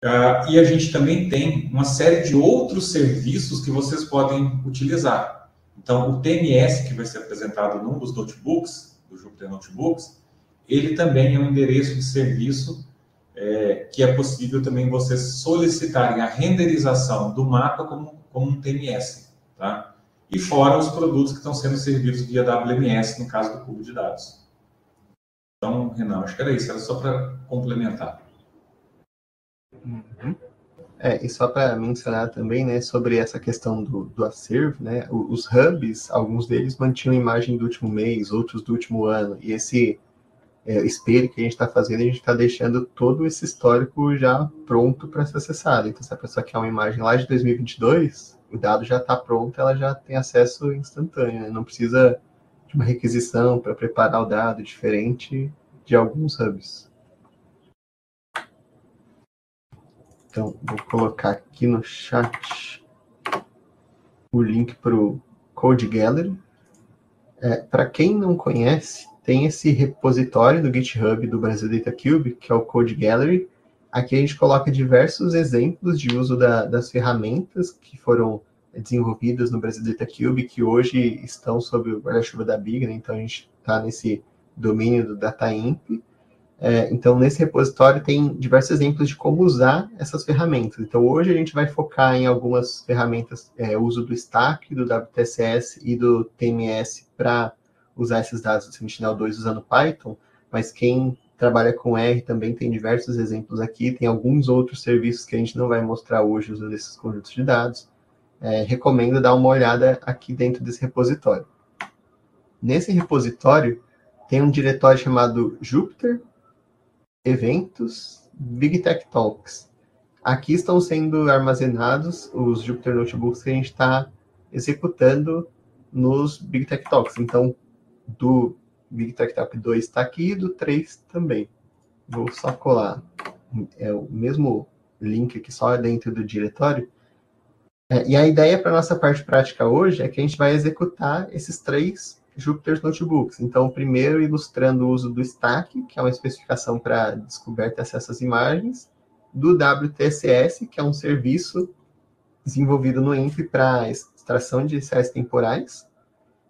E a gente também tem uma série de outros serviços que vocês podem utilizar. Então, o TMS, que vai ser apresentado num dos notebooks, do Jupyter Notebooks, ele também é um endereço de serviço que é possível também vocês solicitarem a renderização do mapa como um TMS, tá? E fora os produtos que estão sendo servidos via WMS, no caso do cubo de dados. Então, Renan, acho que era isso, era só para complementar. Uhum. E só para mencionar também, né, sobre essa questão do acervo, né, os hubs, alguns deles mantinham imagem do último mês, outros do último ano, e esse espelho que a gente está fazendo, a gente está deixando todo esse histórico já pronto para ser acessado. Então, se a pessoa quer uma imagem lá de 2022, o dado já está pronto, ela já tem acesso instantâneo, né? Não precisa de uma requisição para preparar o dado, diferente de alguns hubs. Então, vou colocar aqui no chat o link para o Code Gallery. Para quem não conhece, tem esse repositório do GitHub do Brasil Data Cube, que é o Code Gallery. Aqui a gente coloca diversos exemplos de uso das ferramentas que foram desenvolvidas no Brasil Data Cube, que hoje estão sob o guarda-chuva da Big, né? Então a gente está nesse domínio do DataImp. Então, nesse repositório tem diversos exemplos de como usar essas ferramentas. Então, hoje a gente vai focar em algumas ferramentas, uso do Stack, do WTSS e do TMS para usar esses dados do Sentinel-2 usando Python, mas quem trabalha com R também tem diversos exemplos aqui, tem alguns outros serviços que a gente não vai mostrar hoje usando esses conjuntos de dados. Recomendo dar uma olhada aqui dentro desse repositório. Nesse repositório tem um diretório chamado Jupyter, Eventos, Big Tech Talks. Aqui estão sendo armazenados os Jupyter Notebooks que a gente está executando nos Big Tech Talks. Então, do Big Tech Talk 2 está aqui e do 3 também. Vou só colar o mesmo link aqui, só dentro do diretório. E a ideia para a nossa parte prática hoje é que a gente vai executar esses 3 Jupyter Notebooks. Então, primeiro ilustrando o uso do Stack, que é uma especificação para descoberta e acesso às imagens, do WTSS, que é um serviço desenvolvido no INPE para extração de séries temporais,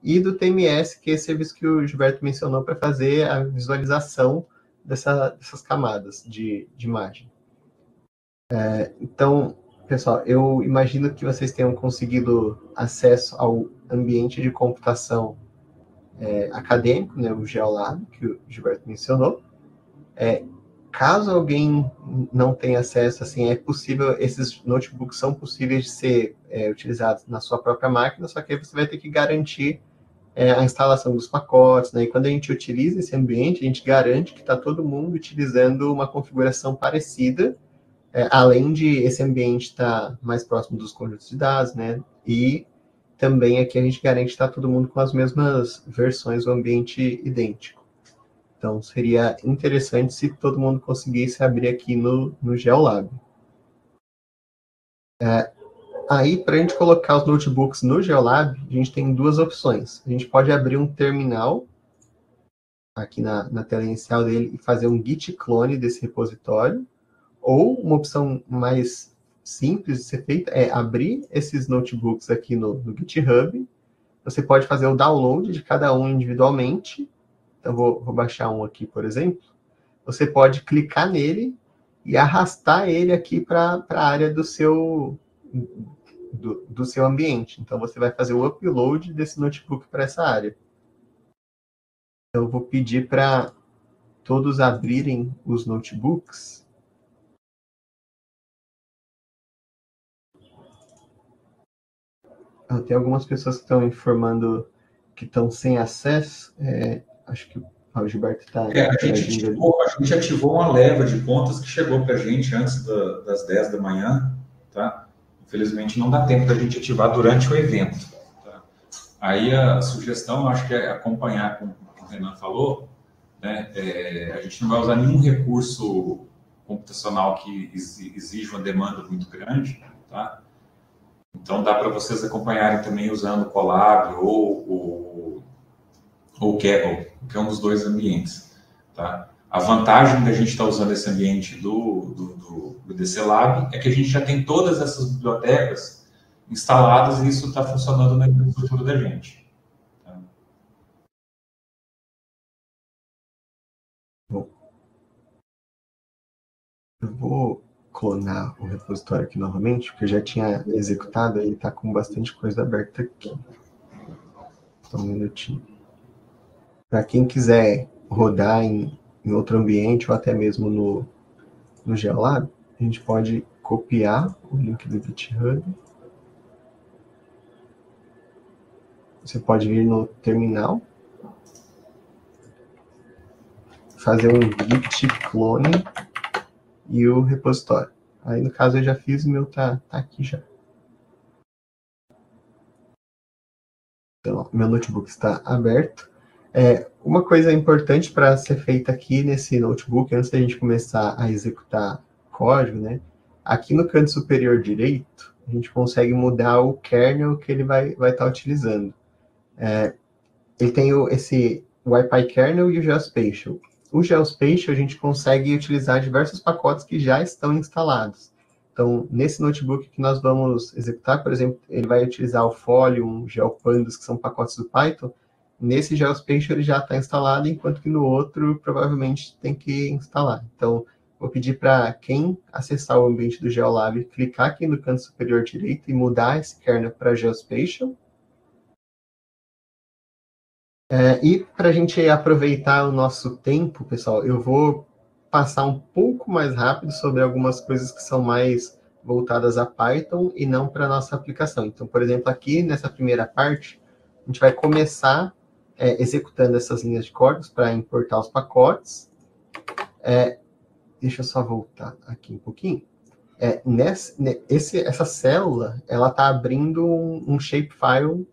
e do TMS, que é esse serviço que o Gilberto mencionou para fazer a visualização dessas camadas de imagem. Então, pessoal, eu imagino que vocês tenham conseguido acesso ao ambiente de computação acadêmico, né, o GeoLab, que o Gilberto mencionou. Caso alguém não tenha acesso, assim, é possível, esses notebooks são possíveis de ser utilizados na sua própria máquina, só que aí você vai ter que garantir a instalação dos pacotes, né? E quando a gente utiliza esse ambiente, a gente garante que está todo mundo utilizando uma configuração parecida, além de esse ambiente estar mais próximo dos conjuntos de dados, né? E também aqui a gente garante que está todo mundo com as mesmas versões do ambiente idêntico. Então, seria interessante se todo mundo conseguisse abrir aqui no GeoLab. Aí, para a gente colocar os notebooks no GeoLab, a gente tem 2 opções. A gente pode abrir um terminal aqui na tela inicial dele e fazer um git clone desse repositório, ou uma opção mais simples de ser feita é abrir esses notebooks aqui no GitHub. Você pode fazer o download de cada um individualmente. Então, vou baixar um aqui, por exemplo. Você pode clicar nele e arrastar ele aqui para a área do seu ambiente. Então, você vai fazer o upload desse notebook para essa área. Então, eu vou pedir para todos abrirem os notebooks. Tem algumas pessoas que estão informando que estão sem acesso. Acho que o Gilberto está... A gente ativou uma leva de contas que chegou para a gente antes das 10 da manhã, tá? Infelizmente, não dá tempo da gente ativar durante o evento. Tá? Aí a sugestão, acho que é acompanhar, como o Renan falou, né? A gente não vai usar nenhum recurso computacional que exija uma demanda muito grande, tá? Então, dá para vocês acompanharem também usando o Colab ou o Kaggle, que é um dos 2 ambientes. Tá? A vantagem da gente estar usando esse ambiente do DC Lab é que a gente já tem todas essas bibliotecas instaladas e isso está funcionando na infraestrutura da gente. Tá? Bom, eu vou clonar o repositório aqui novamente, porque eu já tinha executado e está com bastante coisa aberta aqui. Só um minutinho. Para quem quiser rodar em outro ambiente ou até mesmo no GeoLab, a gente pode copiar o link do GitHub. Você pode vir no terminal, fazer um git clone e o repositório. Aí, no caso, eu já fiz, o meu tá aqui já. Então, meu notebook está aberto. Uma coisa importante para ser feita aqui nesse notebook, antes da gente começar a executar código, né? Aqui no canto superior direito, a gente consegue mudar o kernel que ele vai estar utilizando. Ele tem esse WiPy kernel e o Geospatial. O Geospatial a gente consegue utilizar diversos pacotes que já estão instalados. Então, nesse notebook que nós vamos executar, por exemplo, ele vai utilizar o Folium, GeoPandas, que são pacotes do Python. Nesse Geospatial ele já está instalado, enquanto que no outro provavelmente tem que instalar. Então, vou pedir para quem acessar o ambiente do GeoLab, clicar aqui no canto superior direito e mudar esse kernel para Geospatial. E para a gente aproveitar o nosso tempo, pessoal, eu vou passar um pouco mais rápido sobre algumas coisas que são mais voltadas a Python e não para a nossa aplicação. Então, por exemplo, aqui nessa primeira parte, a gente vai começar executando essas linhas de códigos para importar os pacotes. Deixa eu só voltar aqui um pouquinho. Essa célula, ela está abrindo um shapefile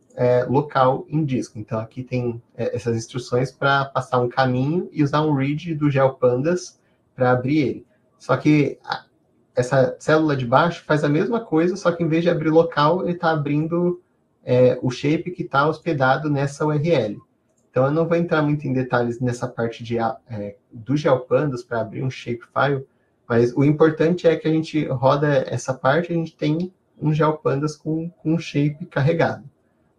local em disco. Então, aqui tem essas instruções para passar um caminho e usar um read do GeoPandas para abrir ele. Só que essa célula de baixo faz a mesma coisa, só que em vez de abrir local, ele está abrindo o shape que está hospedado nessa URL. Então, eu não vou entrar muito em detalhes nessa parte do GeoPandas para abrir um shapefile, mas o importante é que a gente roda essa parte, a gente tem um GeoPandas com um shape carregado.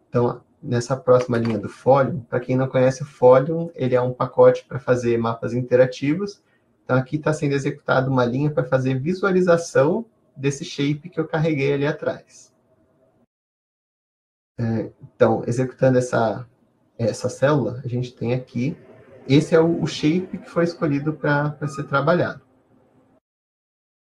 Então, nessa próxima linha do Folium, para quem não conhece o Folium, ele é um pacote para fazer mapas interativos. Então, aqui está sendo executada uma linha para fazer visualização desse shape que eu carreguei ali atrás. Então, executando essa célula, a gente tem aqui, esse é o shape que foi escolhido para ser trabalhado.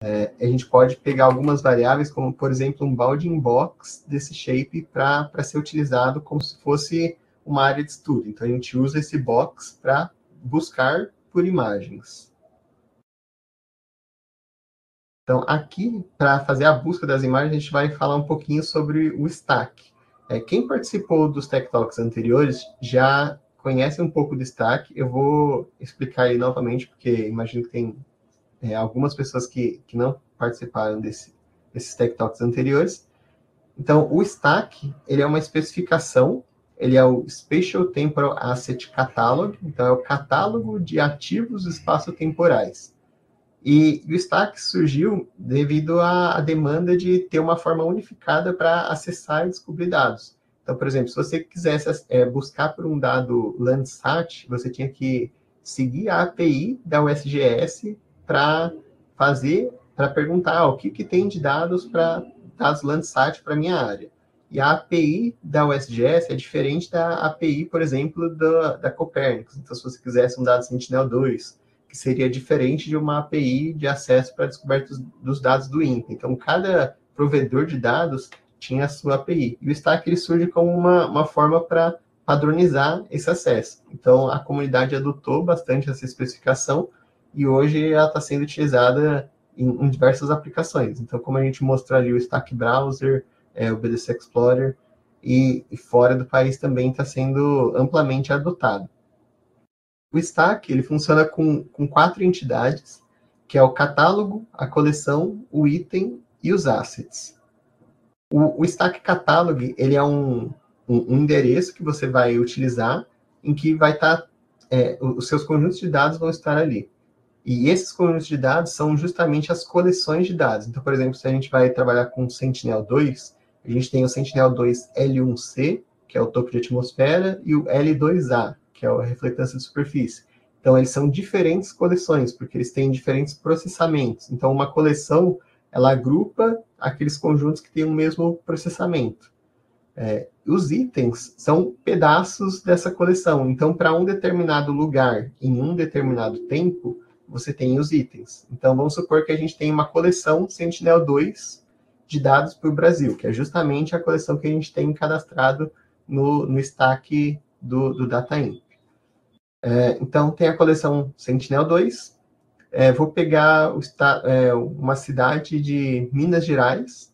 A gente pode pegar algumas variáveis, como, por exemplo, um bounding box desse shape para ser utilizado como se fosse uma área de estudo. Então, a gente usa esse box para buscar por imagens. Então, aqui, para fazer a busca das imagens, a gente vai falar um pouquinho sobre o Stack. Quem participou dos Tech Talks anteriores já conhece um pouco do Stack. Eu vou explicar aí novamente, porque imagino que tem algumas pessoas que não participaram desses Tech Talks anteriores. Então, o Stack, ele é uma especificação, ele é o Spatial Temporal Asset Catalog, então é o catálogo de ativos espaço-temporais. E o Stack surgiu devido à demanda de ter uma forma unificada para acessar e descobrir dados. Então, por exemplo, se você quisesse buscar por um dado Landsat, você tinha que seguir a API da USGS para perguntar o que tem de dados para dados Landsat para minha área. E a API da USGS é diferente da API, por exemplo, da Copernicus. Então, se você quisesse um dado Sentinel-2, que seria diferente de uma API de acesso para descoberta dos dados do INPE. Então, cada provedor de dados tinha a sua API. E o Stack ele surge como uma forma para padronizar esse acesso. Então, a comunidade adotou bastante essa especificação e hoje ela está sendo utilizada em diversas aplicações. Então, como a gente mostrou ali, o Stack Browser, o BDC Explorer, e fora do país também está sendo amplamente adotado. O Stack ele funciona com 4 entidades, que é o catálogo, a coleção, o item e os assets. O Stack Catalog ele é um endereço que você vai utilizar, em que vai estar, os seus conjuntos de dados vão estar ali. E esses conjuntos de dados são justamente as coleções de dados. Então, por exemplo, se a gente vai trabalhar com o Sentinel-2, a gente tem o Sentinel-2 L1C, que é o topo de atmosfera, e o L2A, que é a refletância de superfície. Então, eles são diferentes coleções, porque eles têm diferentes processamentos. Então, uma coleção, ela agrupa aqueles conjuntos que têm o mesmo processamento. Os itens são pedaços dessa coleção. Então, para um determinado lugar, em um determinado tempo, você tem os itens. Então, vamos supor que a gente tem uma coleção Sentinel-2 de dados para o Brasil, que é justamente a coleção que a gente tem cadastrado no stack do DataInp. Então, tem a coleção Sentinel-2. Vou pegar uma cidade de Minas Gerais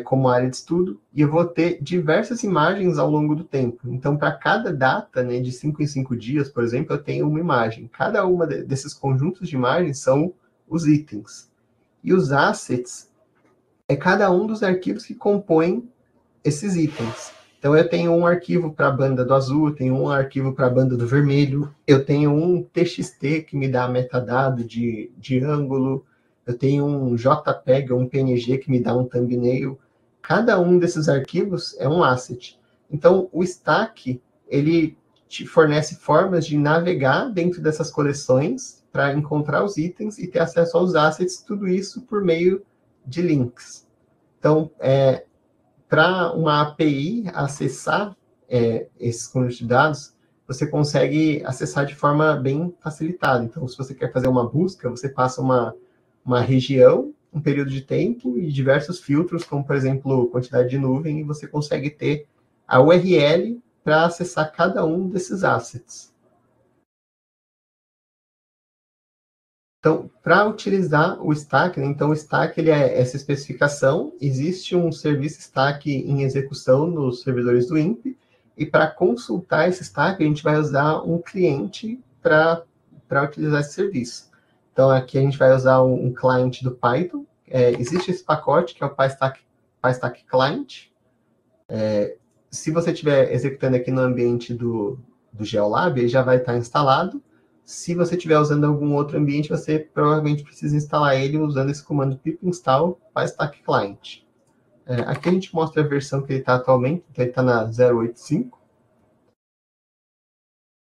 como área de estudo e eu vou ter diversas imagens ao longo do tempo. Então, para cada data, né, de 5 em 5 dias, por exemplo, eu tenho uma imagem. Cada uma desses conjuntos de imagens são os itens. E os assets é cada um dos arquivos que compõem esses itens. Então, eu tenho um arquivo para a banda do azul, eu tenho um arquivo para a banda do vermelho, eu tenho um TXT que me dá metadado de ângulo, eu tenho um JPEG ou um PNG que me dá um thumbnail. Cada um desses arquivos é um asset. Então, o Stack, ele te fornece formas de navegar dentro dessas coleções para encontrar os itens e ter acesso aos assets, tudo isso por meio de links. Então, para uma API acessar esses conjuntos de dados, você consegue acessar de forma bem facilitada. Então, se você quer fazer uma busca, você passa uma região, um período de tempo e diversos filtros, como, por exemplo, quantidade de nuvem, e você consegue ter a URL para acessar cada um desses assets. Então, para utilizar o Stack, né, então o Stack ele é essa especificação, existe um serviço Stack em execução nos servidores do INPE, e para consultar esse Stack, a gente vai usar um cliente para utilizar esse serviço. Então, aqui a gente vai usar um cliente do Python, existe esse pacote, que é o PyStack Client. Se você estiver executando aqui no ambiente do GeoLab, ele já vai estar instalado. Se você estiver usando algum outro ambiente, você provavelmente precisa instalar ele usando esse comando pip install PyStack Client. Aqui a gente mostra a versão que ele está atualmente, então ele está na 0.8.5.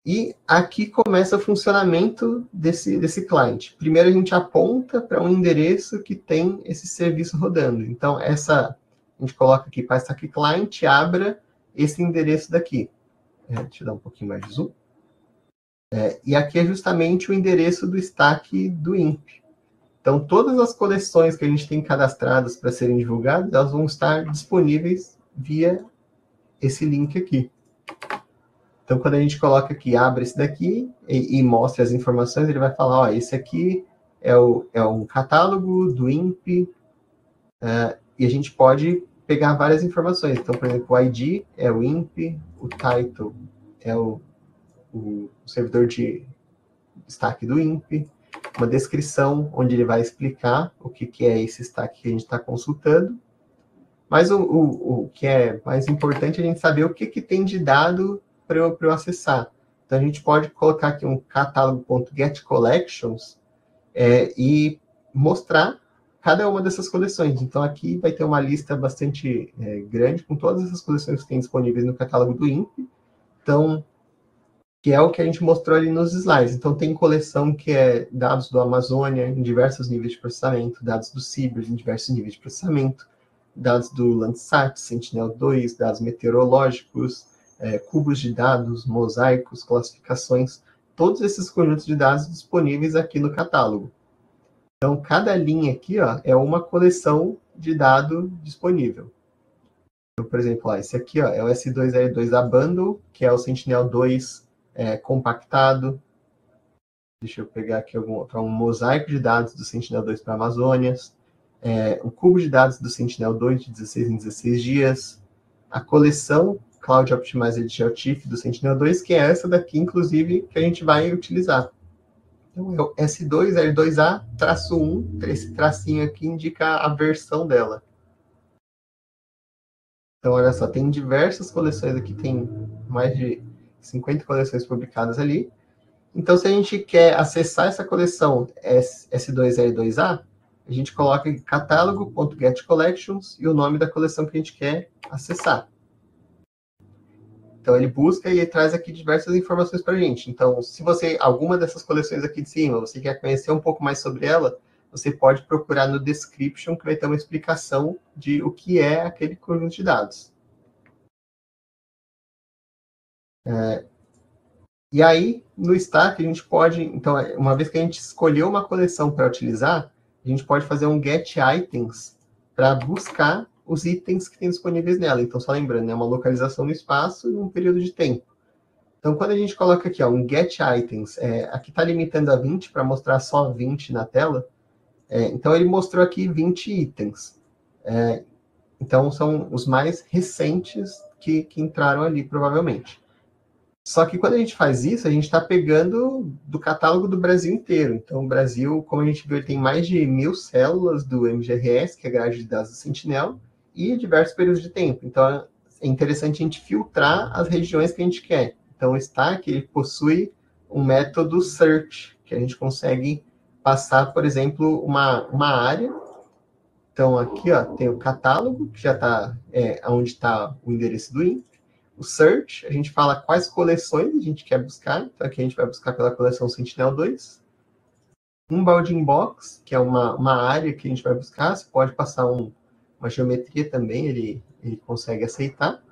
E aqui começa o funcionamento desse client. Primeiro a gente aponta para um endereço que tem esse serviço rodando. Então, a gente coloca aqui PyStack Client, abra esse endereço daqui. Deixa eu dar um pouquinho mais de zoom. E aqui é justamente o endereço do stack do INP. Então, todas as coleções que a gente tem cadastradas para serem divulgadas, elas vão estar disponíveis via esse link aqui. Então, quando a gente coloca aqui, abre esse daqui e mostra as informações, ele vai falar, ó, esse aqui é um catálogo do INPE, e a gente pode pegar várias informações. Então, por exemplo, o ID é o INPE, o title é o servidor de stack do INPE, uma descrição onde ele vai explicar o que é esse stack que a gente está consultando. Mas o que é mais importante é a gente saber o que tem de dado para eu acessar. Então, a gente pode colocar aqui um catálogo.getCollections e mostrar cada uma dessas coleções. Então, aqui vai ter uma lista bastante grande com todas essas coleções que tem disponíveis no catálogo do INPE. Então, que é o que a gente mostrou ali nos slides. Então, tem coleção que é dados do Amazônia em diversos níveis de processamento, dados do Cibers em diversos níveis de processamento, dados do Landsat, Sentinel-2, dados meteorológicos, cubos de dados, mosaicos, classificações, todos esses conjuntos de dados disponíveis aqui no catálogo. Então, cada linha aqui é uma coleção de dado disponível. Então, por exemplo, esse aqui é o S2L2A Bundle, que é o Sentinel-2 compactado. Deixa eu pegar aqui um mosaico de dados do Sentinel-2 para a Amazônia, um cubo de dados do Sentinel-2 de 16 em 16 dias, a coleção Cloud Optimized GeoTIFF do Sentinel-2, que é essa daqui, inclusive, que a gente vai utilizar. Então, é o S2L2A-1, esse tracinho aqui indica a versão dela. Então, olha só, tem diversas coleções aqui, tem mais de 50 coleções publicadas ali. Então, se a gente quer acessar essa coleção S2L2A, a gente coloca aqui catálogo.getCollections e o nome da coleção que a gente quer acessar. Então, ele busca e traz aqui diversas informações para a gente. Então, se alguma dessas coleções aqui de cima, você quer conhecer um pouco mais sobre ela, você pode procurar no description, que vai ter uma explicação de o que é aquele conjunto de dados. E aí, no stack, a gente pode... Então, uma vez que a gente escolheu uma coleção para utilizar, a gente pode fazer um get items para buscar os itens que tem disponíveis nela. Então, só lembrando, é uma localização no espaço e um período de tempo. Então, quando a gente coloca aqui um get items, aqui está limitando a 20 para mostrar só 20 na tela. Então, ele mostrou aqui 20 itens. Então, são os mais recentes que entraram ali, provavelmente. Só que quando a gente faz isso, a gente está pegando do catálogo do Brasil inteiro. Então, o Brasil, como a gente viu, ele tem mais de 1000 células do MGRS, que é a grade de dados do Sentinel, e diversos períodos de tempo. Então, é interessante a gente filtrar as regiões que a gente quer. Então, o stack ele possui um método search, que a gente consegue passar, por exemplo, uma área. Então, aqui tem o catálogo, que já está onde está o endereço do INPE. O search, a gente fala quais coleções a gente quer buscar. Então, aqui a gente vai buscar pela coleção Sentinel-2. Um bounding box, que é uma área que a gente vai buscar. Você pode passar uma geometria também, ele consegue aceitar.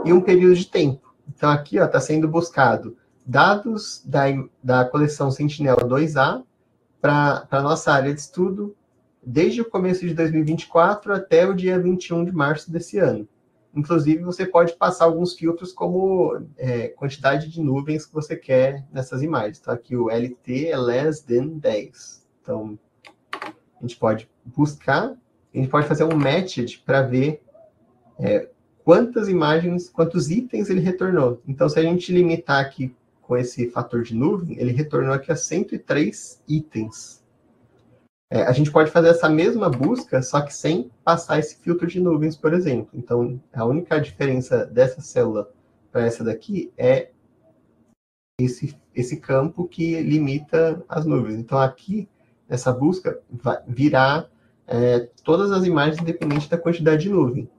E um período de tempo. Então, aqui está sendo buscado dados da coleção Sentinel-2A para a nossa área de estudo, desde o começo de 2024 até o dia 21 de março desse ano. Inclusive, você pode passar alguns filtros como quantidade de nuvens que você quer nessas imagens. Então, aqui o LT é less than 10. Então, a gente pode buscar, a gente pode fazer um match para ver quantas imagens, quantos itens ele retornou. Então, se a gente limitar aqui com esse fator de nuvem, ele retornou aqui a 103 itens. A gente pode fazer essa mesma busca, só que sem passar esse filtro de nuvens, por exemplo. Então, a única diferença dessa célula para essa daqui é esse campo que limita as nuvens. Então, aqui, essa busca virá todas as imagens independente da quantidade de nuvem.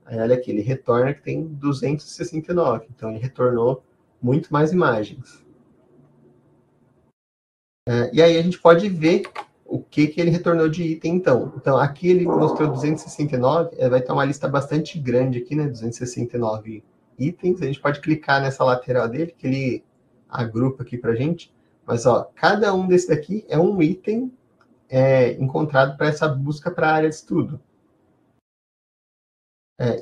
Aí, olha aqui, ele retorna que tem 269. Então, ele retornou muito mais imagens. E aí, a gente pode ver o que ele retornou de item, então. Então, aqui ele mostrou 269, vai ter uma lista bastante grande aqui, né? 269 itens. A gente pode clicar nessa lateral dele, que ele agrupa aqui pra gente. Mas, ó, cada um desse daqui é um item encontrado para essa busca para a área de estudo.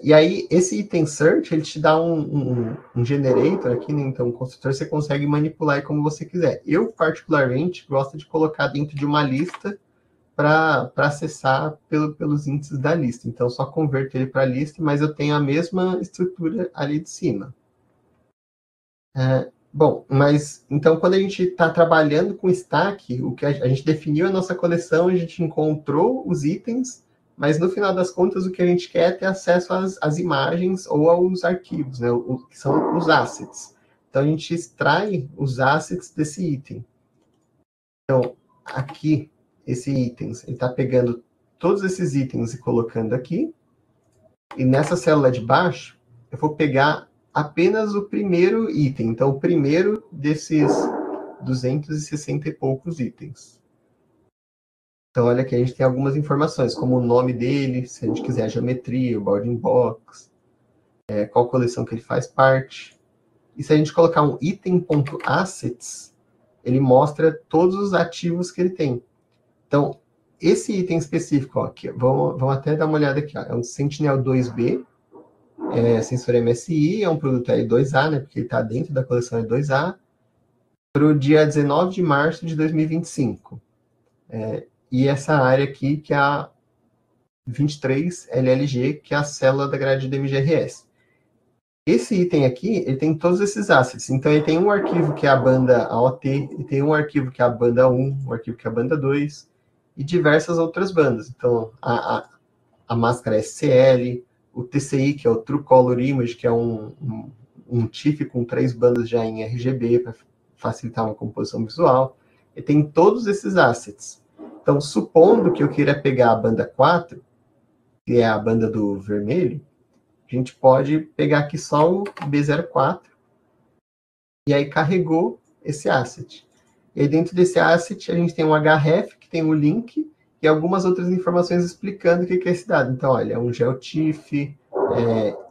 E aí, esse item search, ele te dá um generator aqui, né? Então, o construtor você consegue manipular como você quiser. Eu, particularmente, gosto de colocar dentro de uma lista para acessar pelos índices da lista. Então, só converto ele para a lista, mas eu tenho a mesma estrutura ali de cima. Bom, mas então quando a gente está trabalhando com stack, o que a gente definiu a nossa coleção, a gente encontrou os itens, mas no final das contas o que a gente quer é ter acesso às imagens ou aos arquivos, né, que são os assets. Então a gente extrai os assets desse item. Então, aqui, esse itens, ele está pegando todos esses itens e colocando aqui. E nessa célula de baixo, eu vou pegar apenas o primeiro item. Então, o primeiro desses 260 e poucos itens. Então, olha aqui, a gente tem algumas informações, como o nome dele, se a gente quiser a geometria, o bounding box, qual coleção que ele faz parte. E se a gente colocar um item.assets, ele mostra todos os ativos que ele tem. Então, esse item específico, ó, aqui, vamos até dar uma olhada aqui, ó, é um Sentinel-2B, sensor MSI, é um produto L2A, né, porque ele está dentro da coleção L2A, para o dia 19 de março de 2025. E essa área aqui, que é a 23LLG, que é a célula da grade do MGRS. Esse item aqui, ele tem todos esses assets. Então, ele tem um arquivo que é a banda AOT, ele tem um arquivo que é a banda 1, um arquivo que é a banda 2, e diversas outras bandas. Então, a máscara SCL, o TCI, que é o True Color Image, que é um TIFF com 3 bandas já em RGB, para facilitar uma composição visual. Ele tem todos esses assets. Então, supondo que eu queira pegar a banda 4, que é a banda do vermelho, a gente pode pegar aqui só o B04, e aí carregou esse asset. E aí dentro desse asset a gente tem um href, que tem o link, e algumas outras informações explicando o que é esse dado. Então, olha, é um GeoTIFF,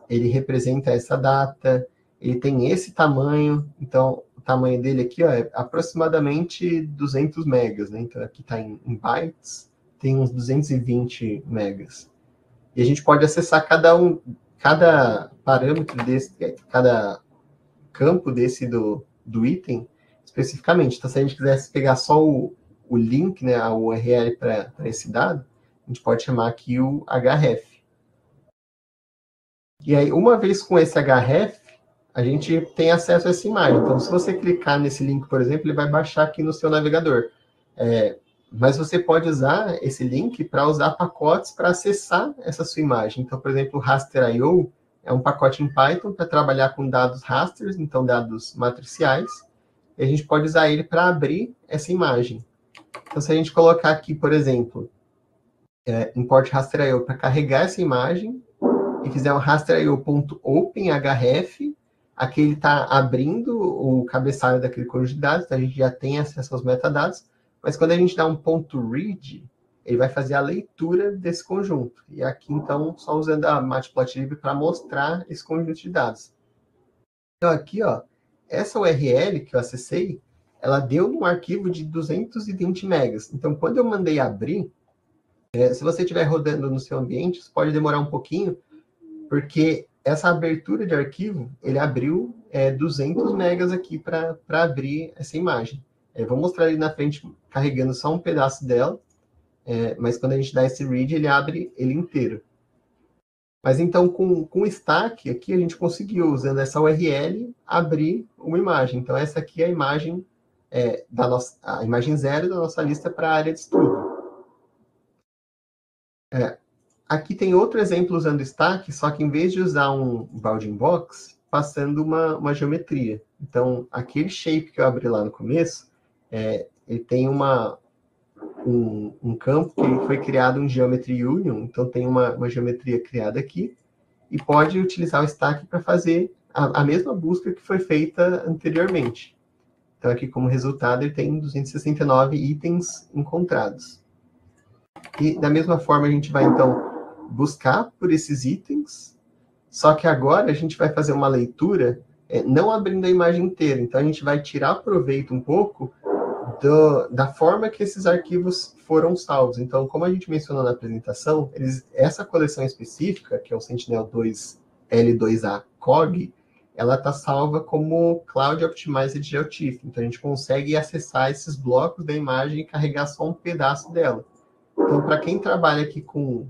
ele representa essa data, ele tem esse tamanho, então o tamanho dele aqui, ó, é aproximadamente 200 megas, né? Então aqui está em bytes, tem uns 220 megas. E a gente pode acessar cada parâmetro desse, cada campo desse do item especificamente. Então, se a gente quisesse pegar só o link, né, a URL para esse dado, a gente pode chamar aqui o href. E aí, uma vez com esse href, a gente tem acesso a essa imagem. Então, se você clicar nesse link, por exemplo, ele vai baixar aqui no seu navegador. Mas você pode usar esse link para usar pacotes para acessar essa sua imagem. Então, por exemplo, o raster.io é um pacote em Python para trabalhar com dados rasters, então dados matriciais. E a gente pode usar ele para abrir essa imagem. Então, se a gente colocar aqui, por exemplo, import raster.io para carregar essa imagem, e fizer um raster.io.openhref, aqui ele está abrindo o cabeçalho daquele conjunto de dados, então a gente já tem acesso aos metadados, mas quando a gente dá um ponto .read, ele vai fazer a leitura desse conjunto. E aqui, então, só usando a Matplotlib para mostrar esse conjunto de dados. Então, aqui, ó, essa URL que eu acessei, ela deu um arquivo de 220 megas. Então, quando eu mandei abrir, se você estiver rodando no seu ambiente, isso pode demorar um pouquinho, porque essa abertura de arquivo, ele abriu 200 megas aqui para abrir essa imagem. Vou mostrar ali na frente, carregando só um pedaço dela, mas quando a gente dá esse read, ele abre ele inteiro. Mas então, com o stack, aqui a gente conseguiu, usando essa URL, abrir uma imagem. Então, essa aqui é a imagem, a imagem 0 da nossa lista para a área de estudo. Aqui tem outro exemplo usando stack, só que em vez de usar um bounding box, passando uma geometria. Então, aquele shape que eu abri lá no começo, ele tem um campo que foi criado em Geometry Union, então tem uma geometria criada aqui, e pode utilizar o stack para fazer a mesma busca que foi feita anteriormente. Então, aqui como resultado, ele tem 269 itens encontrados. E da mesma forma, a gente vai, então, buscar por esses itens, só que agora a gente vai fazer uma leitura, não abrindo a imagem inteira. Então, a gente vai tirar proveito um pouco da forma que esses arquivos foram salvos. Então, como a gente mencionou na apresentação, essa coleção específica, que é o Sentinel-2 L2A COG, ela está salva como Cloud Optimized GeoTIFF. Então, a gente consegue acessar esses blocos da imagem e carregar só um pedaço dela. Então, para quem trabalha aqui com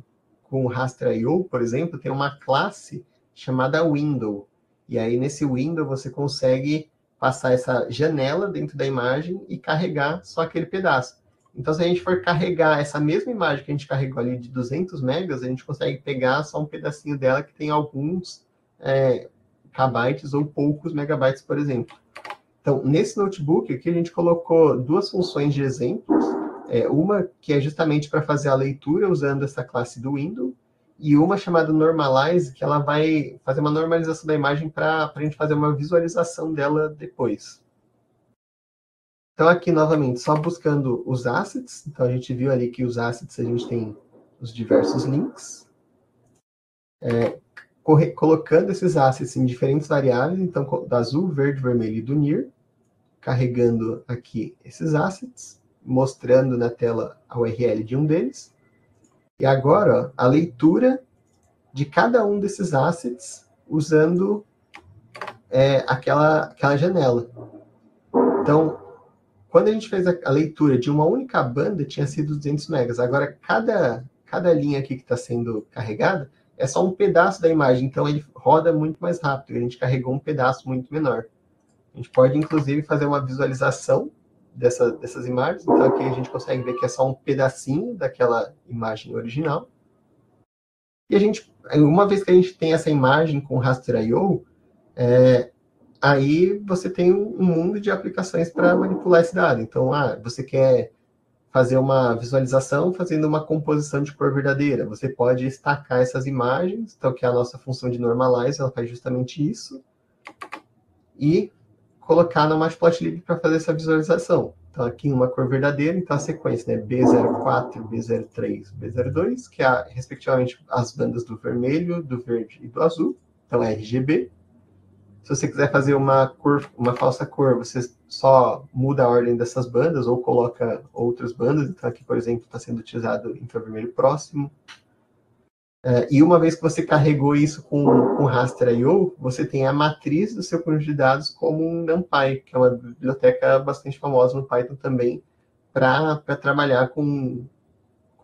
Raster.io, por exemplo, tem uma classe chamada Window. E aí, nesse Window, você consegue passar essa janela dentro da imagem e carregar só aquele pedaço. Então, se a gente for carregar essa mesma imagem que a gente carregou ali de 200 megas, a gente consegue pegar só um pedacinho dela que tem alguns kbytes ou poucos megabytes, por exemplo. Então, nesse notebook aqui, a gente colocou duas funções de exemplos. Uma que é justamente para fazer a leitura usando essa classe do Window, e uma chamada Normalize, que ela vai fazer uma normalização da imagem para a gente fazer uma visualização dela depois. Então, aqui, novamente, só buscando os assets. Então, a gente viu ali que os assets, a gente tem os diversos links. Colocando esses assets em diferentes variáveis, então, do azul, verde, vermelho e do near. Carregando aqui esses assets, mostrando na tela a URL de um deles. E agora, ó, a leitura de cada um desses assets usando aquela janela. Então, quando a gente fez a leitura de uma única banda, tinha sido 200 megas. Agora, cada linha aqui que está sendo carregada é só um pedaço da imagem, então ele roda muito mais rápido. A gente carregou um pedaço muito menor. A gente pode, inclusive, fazer uma visualização dessas imagens. Então, aqui a gente consegue ver que é só um pedacinho daquela imagem original. E uma vez que a gente tem essa imagem com Raster.io, aí você tem um mundo de aplicações para manipular esse dado. Então, você quer fazer uma visualização fazendo uma composição de cor verdadeira. Você pode estacar essas imagens, então, que é a nossa função de normalize, ela faz justamente isso, e colocar na Matplotlib para fazer essa visualização. Então, aqui uma cor verdadeira, então a sequência, né, B04, B03, B02, que é, respectivamente, as bandas do vermelho, do verde e do azul. Então, é RGB. Se você quiser fazer uma falsa cor, você só muda a ordem dessas bandas ou coloca outras bandas. Então, aqui, por exemplo, está sendo utilizado infravermelho próximo. E uma vez que você carregou isso com Raster.io, você tem a matriz do seu conjunto de dados como um NumPy, que é uma biblioteca bastante famosa no Python também, para trabalhar com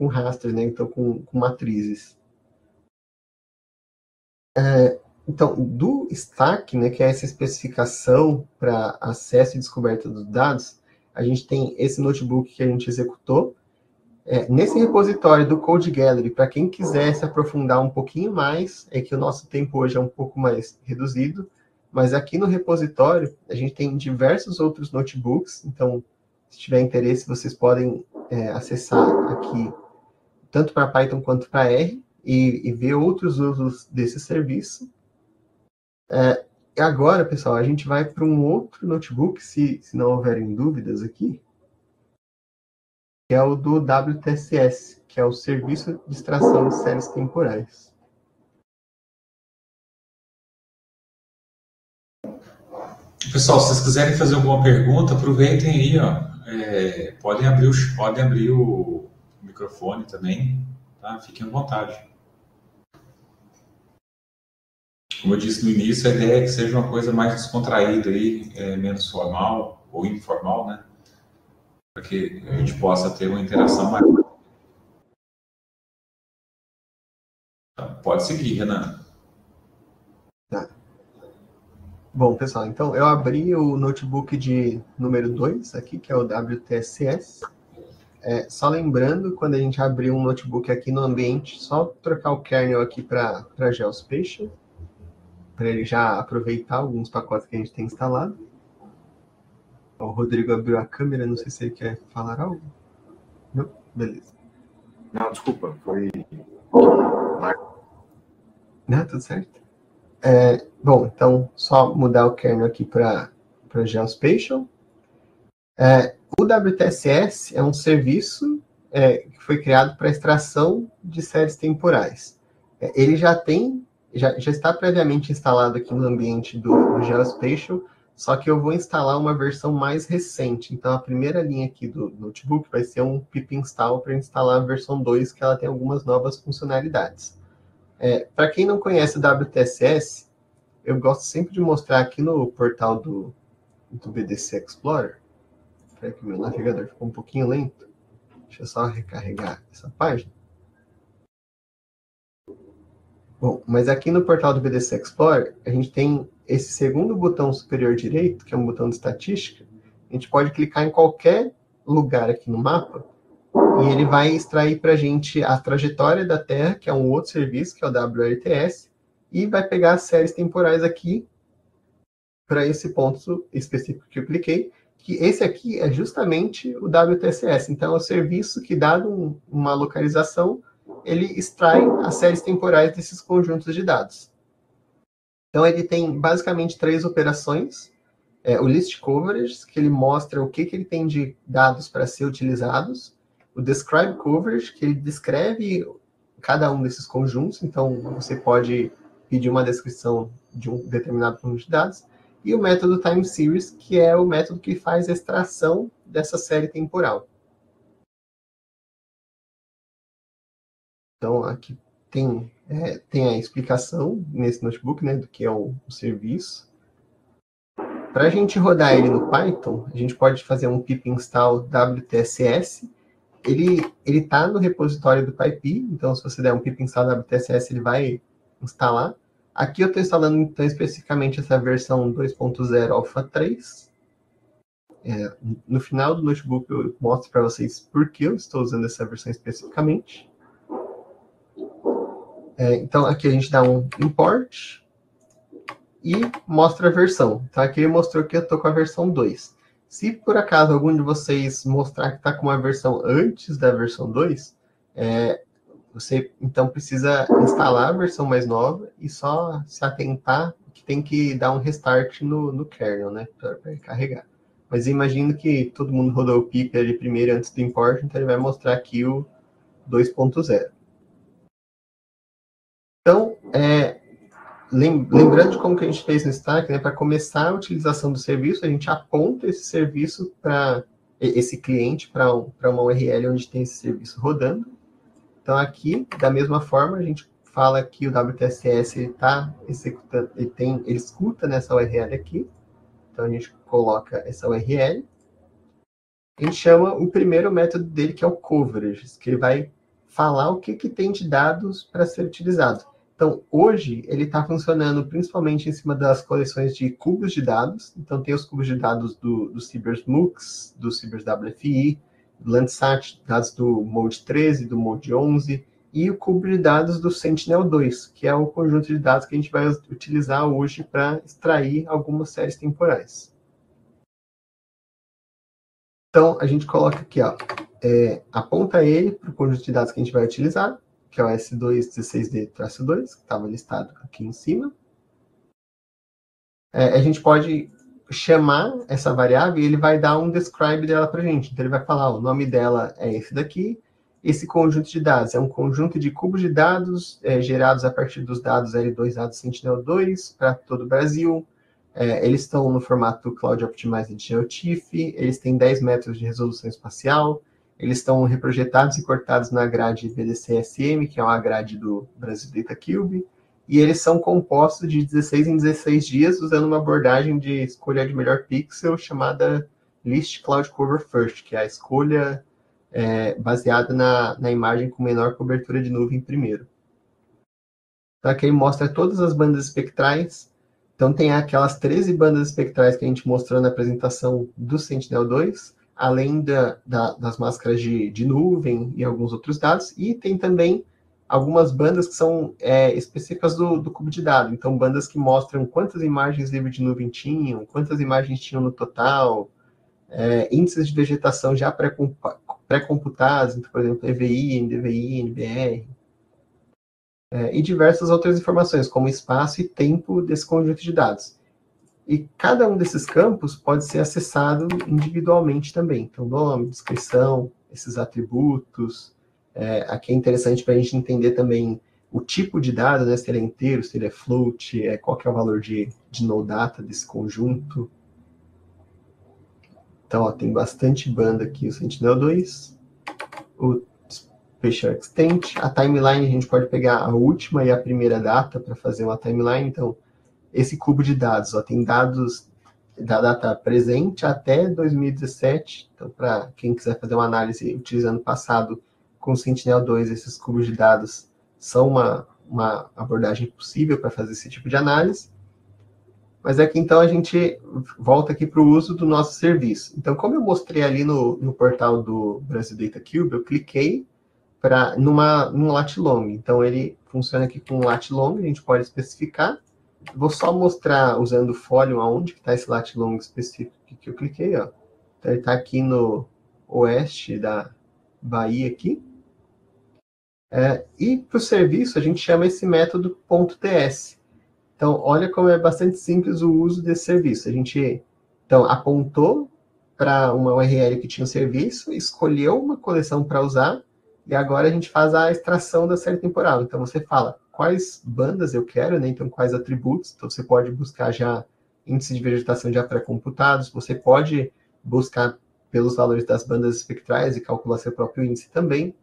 raster, né? Então, com matrizes. Então, do stack, né, que é essa especificação para acesso e descoberta dos dados, a gente tem esse notebook que a gente executou. Nesse repositório do Code Gallery, para quem quiser se aprofundar um pouquinho mais, é que o nosso tempo hoje é um pouco mais reduzido, mas aqui no repositório a gente tem diversos outros notebooks, então, se tiver interesse, vocês podem acessar aqui, tanto para Python quanto para R, e ver outros usos desse serviço. E agora, pessoal, a gente vai para um outro notebook, se não houverem dúvidas aqui, que é o do WTSS, que é o Serviço de Extração de Séries Temporais. Pessoal, se vocês quiserem fazer alguma pergunta, aproveitem aí, ó. Podem abrir o microfone também, tá? Fiquem à vontade. Como eu disse no início, a ideia é que seja uma coisa mais descontraída aí, menos formal ou informal, né? Para que a gente possa ter uma interação maior. Então, pode seguir, Renan. Tá. Bom, pessoal, então eu abri o notebook de número 2 aqui, que é o WTSS. Só lembrando, quando a gente abrir um notebook aqui no ambiente, só trocar o kernel aqui para Geospatial, para ele já aproveitar alguns pacotes que a gente tem instalado. O Rodrigo abriu a câmera, não sei se ele quer falar algo. Não? Beleza. Não, desculpa, foi... Não, tudo certo. Bom, então, só mudar o kernel aqui para Geospatial. O WTSS é um serviço que foi criado para extração de séries temporais. Ele já está previamente instalado aqui no ambiente do Geospatial, só que eu vou instalar uma versão mais recente. Então, a primeira linha aqui do notebook vai ser um pip install para instalar a versão 2, que ela tem algumas novas funcionalidades. Para quem não conhece o WTSS, eu gosto sempre de mostrar aqui no portal do BDC Explorer. Espera que meu navegador ficou um pouquinho lento. Deixa eu só recarregar essa página. Bom, mas aqui no portal do BDC Explorer, a gente tem esse segundo botão superior direito, que é um botão de estatística. A gente pode clicar em qualquer lugar aqui no mapa e ele vai extrair para a gente a trajetória da Terra, que é um outro serviço, que é o WRTS, e vai pegar as séries temporais aqui para esse ponto específico que eu cliquei, que esse aqui é justamente o WTSS. Então, é o serviço que, dado uma localização, ele extrai as séries temporais desses conjuntos de dados. Então, ele tem basicamente 3 operações. O List Coverage, que ele mostra o que ele tem de dados para ser utilizados. O Describe Coverage, que ele descreve cada um desses conjuntos. Então, você pode pedir uma descrição de um determinado conjunto de dados. E o método Time Series, que é o método que faz a extração dessa série temporal. Então, aqui tem a explicação nesse notebook, né, do que é o serviço. Para a gente rodar ele no Python, a gente pode fazer um pip install WTSS. Ele está no repositório do PyPI, então se você der um pip install WTSS, ele vai instalar. Aqui eu estou instalando, então, especificamente essa versão 2.0 Alpha 3. No final do notebook eu mostro para vocês por que eu estou usando essa versão especificamente. Então, aqui a gente dá um import e mostra a versão. Então, aqui ele mostrou que eu estou com a versão 2. Se, por acaso, algum de vocês mostrar que está com uma versão antes da versão 2, você, então, precisa instalar a versão mais nova e só se atentar que tem que dar um restart no kernel, né, para carregar. Mas imagino que todo mundo rodou o pip ali primeiro antes do import, então ele vai mostrar aqui o 2.0. Então, lembrando de como que a gente fez no Stack, né, para começar a utilização do serviço, a gente aponta esse serviço para esse cliente para uma URL onde tem esse serviço rodando. Então, aqui, da mesma forma, a gente fala que o WTSS está executando, ele escuta nessa URL aqui. Então, a gente coloca essa URL. A gente chama o primeiro método dele, que é o coverage, que ele vai falar o que tem de dados para ser utilizado. Então, hoje, ele está funcionando principalmente em cima das coleções de cubos de dados. Então, tem os cubos de dados do Cibers MUX, do Cibers WFI, do Landsat, dados do Mode 13, do Mode 11, e o cubo de dados do Sentinel-2, que é o conjunto de dados que a gente vai utilizar hoje para extrair algumas séries temporais. Então, a gente coloca aqui, aponta ele para o conjunto de dados que a gente vai utilizar, que é o S216D-2, que estava listado aqui em cima. A gente pode chamar essa variável e ele vai dar um describe dela para a gente. Então, ele vai falar, o nome dela é esse daqui, esse conjunto de dados é um conjunto de cubos de dados gerados a partir dos dados L2 dados Sentinel-2 para todo o Brasil. Eles estão no formato Cloud Optimized GeoTIFF, eles têm 10 metros de resolução espacial, eles estão reprojetados e cortados na grade BDC-SM, que é uma grade do Brasil Data Cube, e eles são compostos de 16 em 16 dias, usando uma abordagem de escolha de melhor pixel chamada List Cloud Cover First, que é a escolha baseada na imagem com menor cobertura de nuvem primeiro. Então, aqui ele mostra todas as bandas espectrais. Então, tem aquelas 13 bandas espectrais que a gente mostrou na apresentação do Sentinel-2. além das máscaras de nuvem e alguns outros dados, e tem também algumas bandas que são específicas do cubo de dados. Então, bandas que mostram quantas imagens livre de nuvem tinham, quantas imagens tinham no total, índices de vegetação já pré-computados, então, por exemplo, EVI, NDVI, NBR, e diversas outras informações, como espaço e tempo desse conjunto de dados. E cada um desses campos pode ser acessado individualmente também. Então, nome, descrição, esses atributos. Aqui é interessante para a gente entender também o tipo de dado, né? Se ele é inteiro, se ele é float, qual que é o valor de no data desse conjunto. Então, ó, tem bastante banda aqui, o Sentinel-2, o Spatial Extent, a timeline a gente pode pegar a última e a primeira data para fazer uma timeline. Então, esse cubo de dados, ó, tem dados da data presente até 2017. Então, para quem quiser fazer uma análise utilizando o passado com o Sentinel-2, esses cubos de dados são uma abordagem possível para fazer esse tipo de análise. Mas aqui, então, a gente volta aqui para o uso do nosso serviço. Então, como eu mostrei ali no portal do Brasil Data Cube, eu cliquei num lat long. Então, ele funciona aqui com um lat long, a gente pode especificar. Vou só mostrar, usando o Folium, aonde que está esse lat long específico que eu cliquei. Ó. Então, ele está aqui no oeste da Bahia. Aqui. E para o serviço, a gente chama esse método .ts. Então, olha como é bastante simples o uso desse serviço. A gente, então, apontou para uma URL que tinha um serviço, escolheu uma coleção para usar, e agora a gente faz a extração da série temporal. Então, você fala quais bandas eu quero, né? Então, quais atributos. Então, você pode buscar já índice de vegetação já pré-computados, você pode buscar pelos valores das bandas espectrais e calcular seu próprio índice também.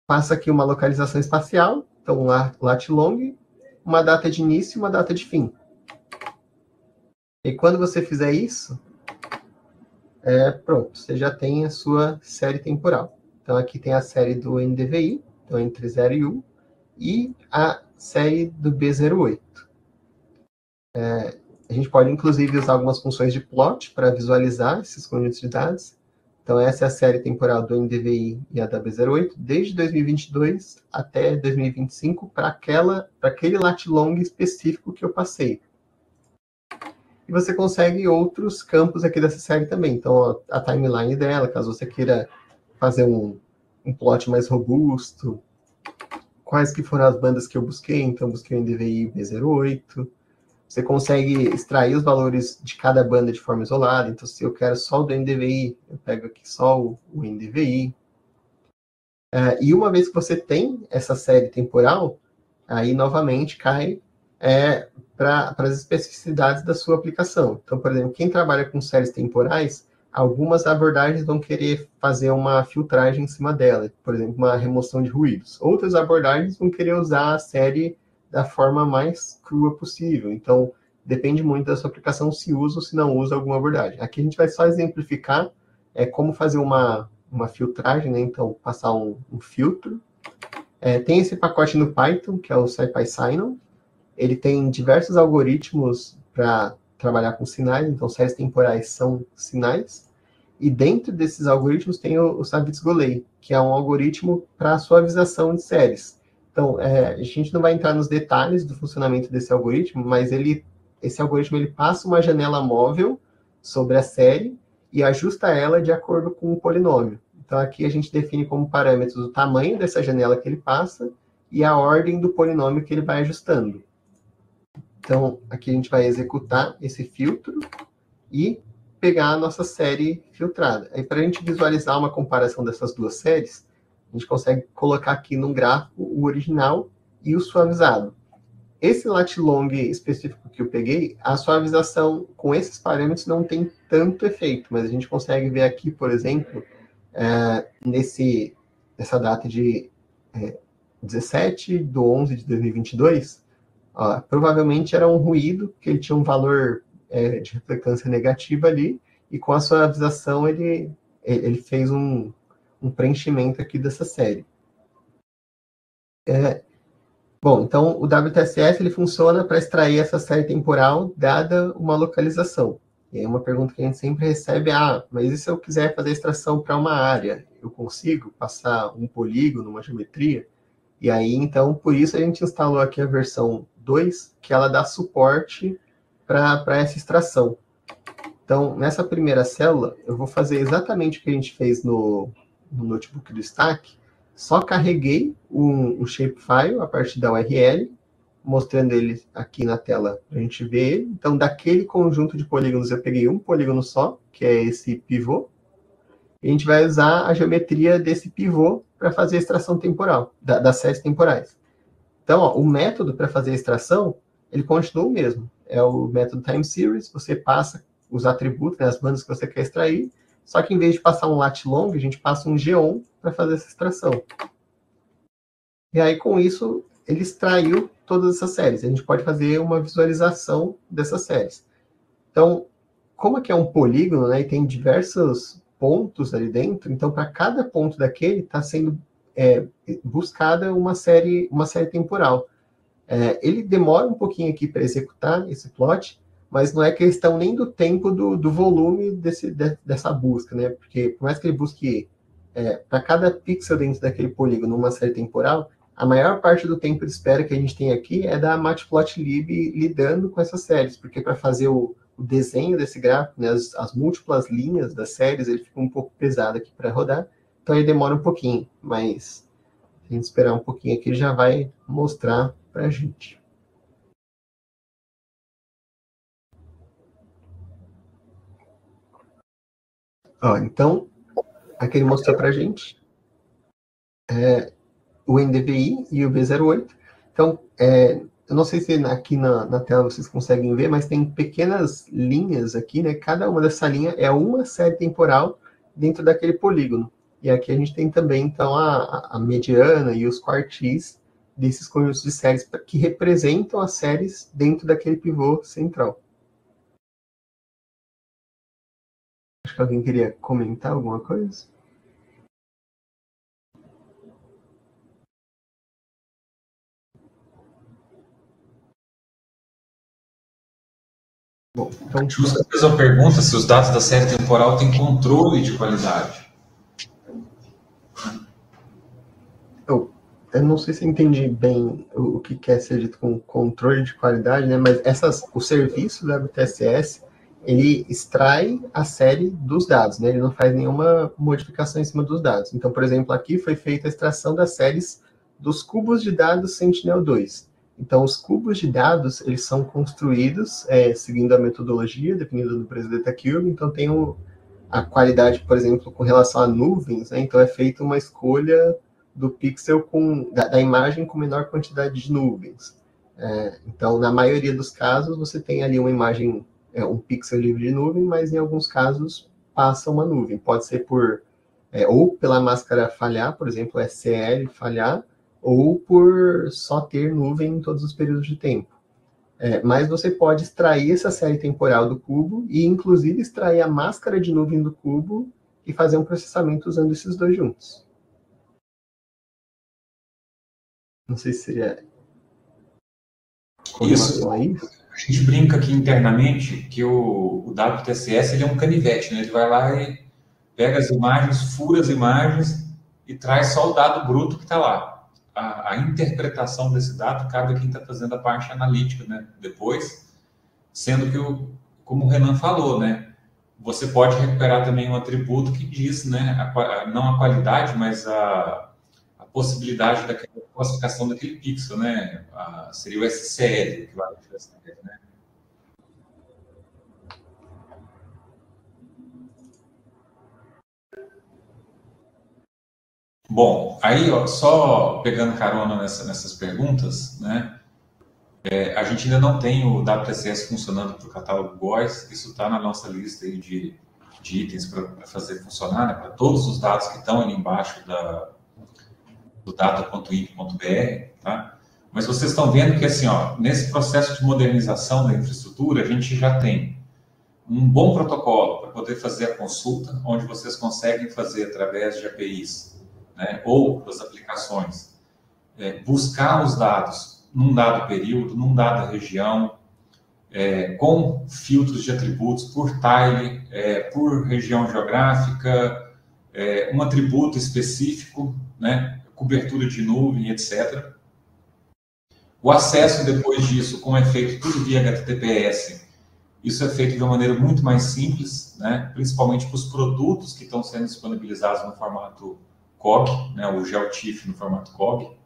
Passa aqui uma localização espacial, então, lat long, uma data de início e uma data de fim. E quando você fizer isso, pronto, você já tem a sua série temporal. Então, aqui tem a série do NDVI, então entre 0 e 1, e a série do B08. A gente pode, inclusive, usar algumas funções de plot para visualizar esses conjuntos de dados. Então, essa é a série temporal do NDVI e a da B08, desde 2022 até 2025, para aquele lat long específico que eu passei. E você consegue outros campos aqui dessa série também. Então, a timeline dela, caso você queira fazer um plot mais robusto. Quais que foram as bandas que eu busquei? Então, eu busquei o NDVI e o B08. Você consegue extrair os valores de cada banda de forma isolada. Então, se eu quero só o do NDVI, eu pego aqui só o NDVI. E uma vez que você tem essa série temporal, aí novamente cai para as especificidades da sua aplicação. Então, por exemplo, quem trabalha com séries temporais, algumas abordagens vão querer fazer uma filtragem em cima dela. Por exemplo, uma remoção de ruídos. Outras abordagens vão querer usar a série da forma mais crua possível. Então, depende muito da sua aplicação, se usa ou se não usa alguma abordagem. Aqui a gente vai só exemplificar como fazer uma filtragem, né? Então, passar um filtro. Tem esse pacote no Python, que é o SciPySign. Ele tem diversos algoritmos para trabalhar com sinais, então séries temporais são sinais. E dentro desses algoritmos tem o Savitz-Golay, que é um algoritmo para suavização de séries. Então, a gente não vai entrar nos detalhes do funcionamento desse algoritmo, mas esse algoritmo ele passa uma janela móvel sobre a série e ajusta ela de acordo com o polinômio. Então, aqui a gente define como parâmetros o tamanho dessa janela que ele passa e a ordem do polinômio que ele vai ajustando. Então, aqui a gente vai executar esse filtro e pegar a nossa série filtrada. Aí, para a gente visualizar uma comparação dessas duas séries, a gente consegue colocar aqui num gráfico o original e o suavizado. Esse lat long específico que eu peguei, a suavização com esses parâmetros não tem tanto efeito, mas a gente consegue ver aqui, por exemplo, nessa data de 17/11/2022, provavelmente era um ruído, que ele tinha um valor de reflectância negativa ali, e com a suavização ele fez um preenchimento aqui dessa série. Bom, então o WTSS ele funciona para extrair essa série temporal dada uma localização. E aí uma pergunta que a gente sempre recebe é, mas e se eu quiser fazer extração para uma área? Eu consigo passar um polígono, uma geometria? E aí, então, por isso a gente instalou aqui a versão 2, que ela dá suporte para essa extração. Então, nessa primeira célula, eu vou fazer exatamente o que a gente fez no notebook do Stack, só carreguei um shapefile a partir da URL, mostrando ele aqui na tela para a gente ver ele. Então, daquele conjunto de polígonos, eu peguei um polígono só, que é esse pivô, e a gente vai usar a geometria desse pivô para fazer a extração temporal, das séries temporais. Então, ó, o método para fazer a extração, ele continua o mesmo. É o método time series, você passa os atributos, né, as bandas que você quer extrair, só que em vez de passar um lat long, a gente passa um geon para fazer essa extração. E aí, com isso, ele extraiu todas essas séries. A gente pode fazer uma visualização dessas séries. Então, como aqui é um polígono, né, e tem diversos pontos ali dentro, então para cada ponto daquele está sendo buscada uma série temporal. Ele demora um pouquinho aqui para executar esse plot, mas não é questão nem do tempo do volume dessa busca, né? Porque por mais que ele busque para cada pixel dentro daquele polígono uma série temporal, a maior parte do tempo de espera que a gente tem aqui é da Matplotlib lidando com essas séries, porque para fazer o desenho desse gráfico, né, as múltiplas linhas das séries, ele fica um pouco pesado aqui para rodar, então ele demora um pouquinho, mas se a gente esperar um pouquinho aqui, ele já vai mostrar para a gente. Ó, então, aqui ele mostrou para a gente o NDVI e o B08. Então, eu não sei se aqui na tela vocês conseguem ver, mas tem pequenas linhas aqui, né? Cada uma dessa linha é uma série temporal dentro daquele polígono. E aqui a gente tem também, então, a mediana e os quartis desses conjuntos de séries que representam as séries dentro daquele pivô central. Acho que alguém queria comentar alguma coisa? Bom, então, Justa fez a pergunta se os dados da série temporal têm controle de qualidade. Eu não sei se eu entendi bem o que quer ser dito com controle de qualidade, né? Mas o serviço do WTSS, ele extrai a série dos dados, né? Ele não faz nenhuma modificação em cima dos dados. Então, por exemplo, aqui foi feita a extração das séries dos cubos de dados Sentinel-2. Então, os cubos de dados, eles são construídos seguindo a metodologia definida no Preço Data Cube. Então, tem a qualidade, por exemplo, com relação a nuvens, né? Então, é feita uma escolha do pixel da imagem com menor quantidade de nuvens. Então, na maioria dos casos, você tem ali uma imagem, um pixel livre de nuvem, mas em alguns casos passa uma nuvem. Pode ser ou pela máscara falhar, por exemplo, SCL falhar, ou por só ter nuvem em todos os períodos de tempo. Mas você pode extrair essa série temporal do cubo e, inclusive, extrair a máscara de nuvem do cubo e fazer um processamento usando esses dois juntos. Não sei se seria com relação a isso. A gente brinca aqui internamente que o WTSS ele é um canivete, né? Ele vai lá e pega as imagens, fura as imagens e traz só o dado bruto que está lá. A interpretação desse dado cabe a quem está fazendo a parte analítica, né? Depois, sendo que, como o Renan falou, né? Você pode recuperar também um atributo que diz, né? Não a qualidade, mas a possibilidade daquela classificação daquele pixel, né? Seria o SCL, que vai né? Bom, aí ó, só pegando carona nessas perguntas, né? A gente ainda não tem o WTSS funcionando para o catálogo GOES, isso está na nossa lista aí de itens para fazer funcionar, né? Para todos os dados que estão ali embaixo do data.inc.br, tá? Mas vocês estão vendo que, assim, ó, nesse processo de modernização da infraestrutura, a gente já tem um bom protocolo para poder fazer a consulta, onde vocês conseguem fazer através de APIs, né, ou das aplicações, buscar os dados num dado período, num dada região, com filtros de atributos por tile, por região geográfica, um atributo específico, né, cobertura de nuvem, etc. O acesso depois disso, como é feito tudo via HTTPS, isso é feito de uma maneira muito mais simples, né, principalmente para os produtos que estão sendo disponibilizados no formato COG, né, o GeoTIFF no formato COG.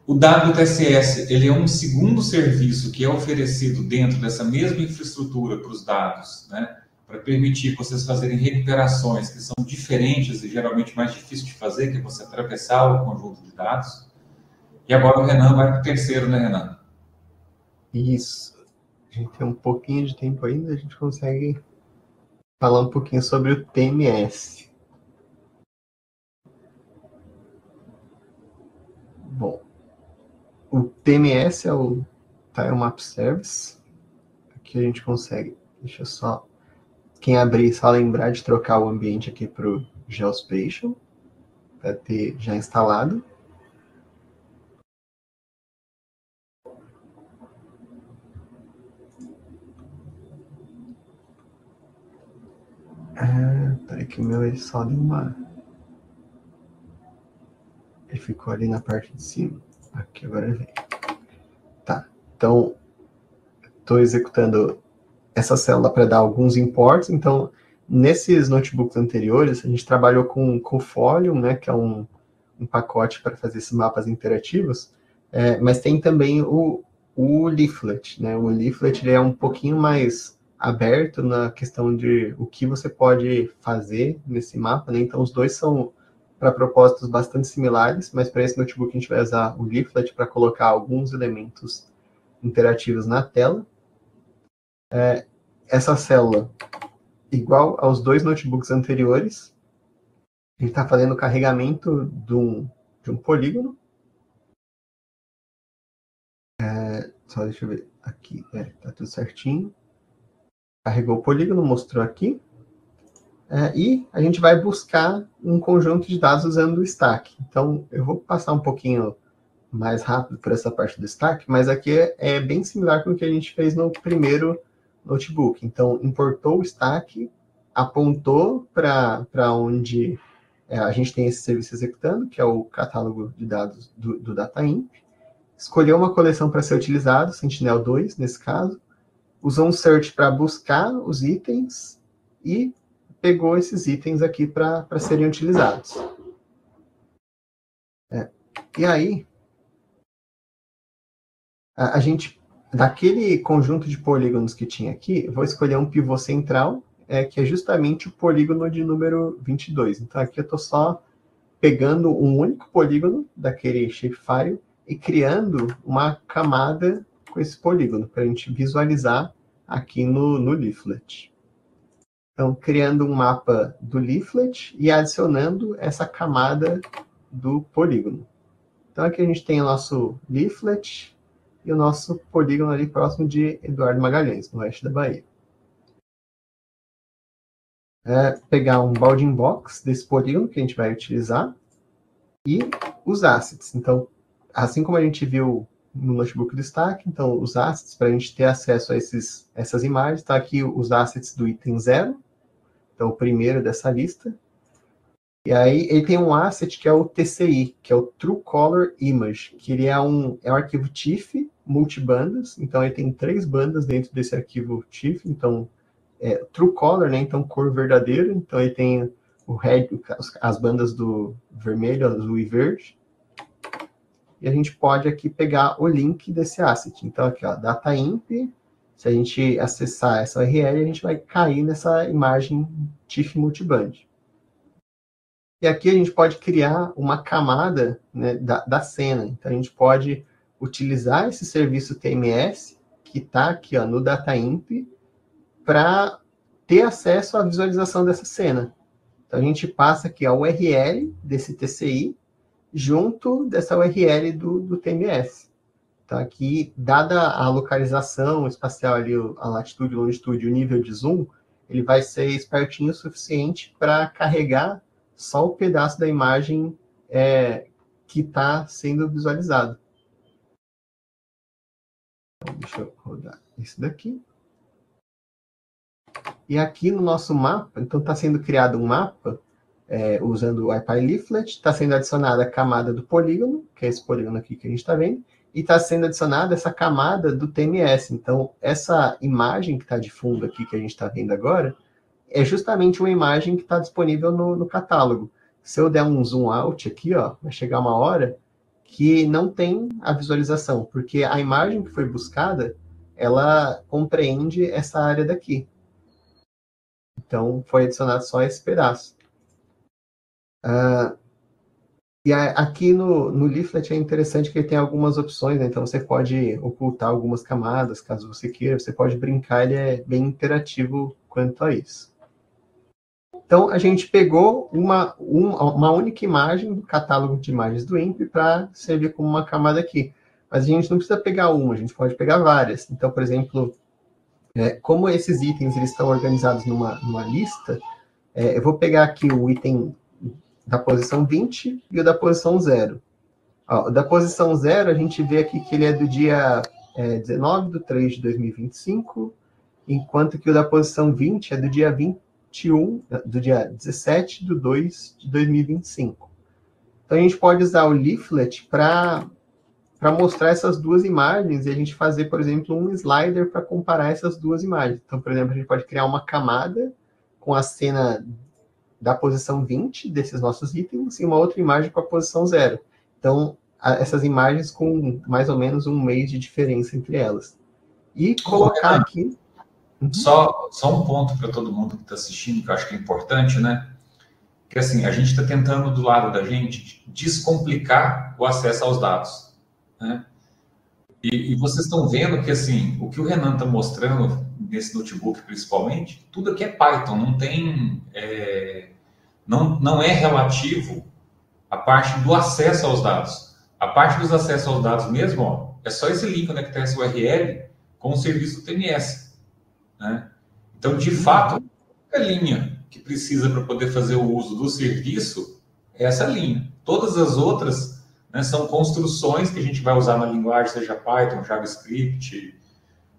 O WTSS, ele é um segundo serviço que é oferecido dentro dessa mesma infraestrutura para os dados, né, para permitir vocês fazerem recuperações que são diferentes e geralmente mais difíceis de fazer, que é você atravessar o conjunto de dados. E agora o Renan vai para o terceiro, né, Renan? Isso. A gente tem um pouquinho de tempo ainda, a gente consegue falar um pouquinho sobre o TMS. Bom, o TMS é o Tile Map Service. Aqui a gente consegue, deixa eu só, quem abrir, só lembrar de trocar o ambiente aqui para o Geospatial, para ter já instalado. Peraí que o meu ele só deu uma... Ele ficou ali na parte de cima. Aqui agora vem. Tá, então estou executando essa célula para dar alguns imports. Então, nesses notebooks anteriores, a gente trabalhou com o Folium, né, que é um pacote para fazer esses mapas interativos, mas tem também o Leaflet, né? O Leaflet ele é um pouquinho mais aberto na questão de o que você pode fazer nesse mapa, né? Então, os dois são para propósitos bastante similares, mas para esse notebook a gente vai usar o Leaflet para colocar alguns elementos interativos na tela. Essa célula, igual aos dois notebooks anteriores, a gente está fazendo o carregamento de um polígono. Só deixa eu ver aqui, tá tudo certinho. Carregou o polígono, mostrou aqui. E a gente vai buscar um conjunto de dados usando o stack. Então, eu vou passar um pouquinho mais rápido por essa parte do stack, mas aqui é bem similar com o que a gente fez no primeiro notebook. Então, importou o stack, apontou para onde a gente tem esse serviço executando, que é o catálogo de dados do DataInf, escolheu uma coleção para ser utilizado, Sentinel-2 nesse caso, usou um search para buscar os itens e pegou esses itens aqui para serem utilizados. E aí, a gente, daquele conjunto de polígonos que tinha aqui, eu vou escolher um pivô central, que é justamente o polígono de número 22. Então, aqui eu estou só pegando um único polígono daquele shapefile e criando uma camada com esse polígono, para a gente visualizar aqui no leaflet. Então, criando um mapa do leaflet e adicionando essa camada do polígono. Então, aqui a gente tem o nosso leaflet e o nosso polígono ali próximo de Eduardo Magalhães, no oeste da Bahia. Pegar um bounding box desse polígono que a gente vai utilizar e os assets. Então, assim como a gente viu no notebook do stack, então os assets, para a gente ter acesso a essas imagens, está aqui os assets do item 0, então o primeiro dessa lista. E aí ele tem um asset que é o TCI, que é o True Color Image, que ele é um arquivo TIFF multibandas, então ele tem 3 bandas dentro desse arquivo TIFF, então True Color, né? Então cor verdadeira, então ele tem o red, as bandas do vermelho, azul e verde. E a gente pode aqui pegar o link desse asset. Então aqui, ó, DataInf, se a gente acessar essa URL, a gente vai cair nessa imagem TIFF multiband. E aqui a gente pode criar uma camada, né, da cena. Então a gente pode utilizar esse serviço TMS, que está aqui, ó, no DataInf, para ter acesso à visualização dessa cena. Então, a gente passa aqui a URL desse TCI junto dessa URL do TMS. Então, aqui, dada a localização espacial ali, a latitude, longitude, o nível de zoom, ele vai ser espertinho o suficiente para carregar só o pedaço da imagem que está sendo visualizado. Então, deixa eu rodar esse daqui. E aqui no nosso mapa, então está sendo criado um mapa usando o IPyLeaflet, está sendo adicionada a camada do polígono, que é esse polígono aqui que a gente está vendo, e está sendo adicionada essa camada do TMS. Então, essa imagem que está de fundo aqui, que a gente está vendo agora, é justamente uma imagem que está disponível no catálogo. Se eu der um zoom out aqui, ó, vai chegar uma hora que não tem a visualização, porque a imagem que foi buscada, ela compreende essa área daqui. Então, foi adicionado só esse pedaço. E aqui no leaflet é interessante que ele tem algumas opções, né? Então você pode ocultar algumas camadas, caso você queira, você pode brincar, ele é bem interativo quanto a isso. Então, a gente pegou uma única imagem do catálogo de imagens do INPE para servir como uma camada aqui. Mas a gente não precisa pegar uma, a gente pode pegar várias. Então, por exemplo, como esses itens eles estão organizados numa lista, eu vou pegar aqui o item da posição 20 e o da posição 0. Ó, o da posição 0, a gente vê aqui que ele é do dia 19/3/2025, enquanto que o da posição 20 é do dia 21, do dia 17/2/2025. Então, a gente pode usar o leaflet para mostrar essas duas imagens e a gente fazer, por exemplo, um slider para comparar essas duas imagens. Então, por exemplo, a gente pode criar uma camada com a cena da posição 20 desses nossos itens e uma outra imagem com a posição 0. Então, essas imagens com mais ou menos um mês de diferença entre elas. E colocar aqui... Só um ponto para todo mundo que está assistindo, que eu acho que é importante, né? Que assim, a gente está tentando, do lado da gente, descomplicar o acesso aos dados, né? E vocês estão vendo que, assim, o que o Renan está mostrando, nesse notebook principalmente, tudo aqui é Python, não tem... não é relativo à parte do acesso aos dados. A parte dos acessos aos dados mesmo, ó, é só esse link conectar essa URL com o serviço do TMS, né? Então, de fato, a linha que precisa para poder fazer o uso do serviço é essa linha. Todas as outras, né, são construções que a gente vai usar na linguagem, seja Python, JavaScript,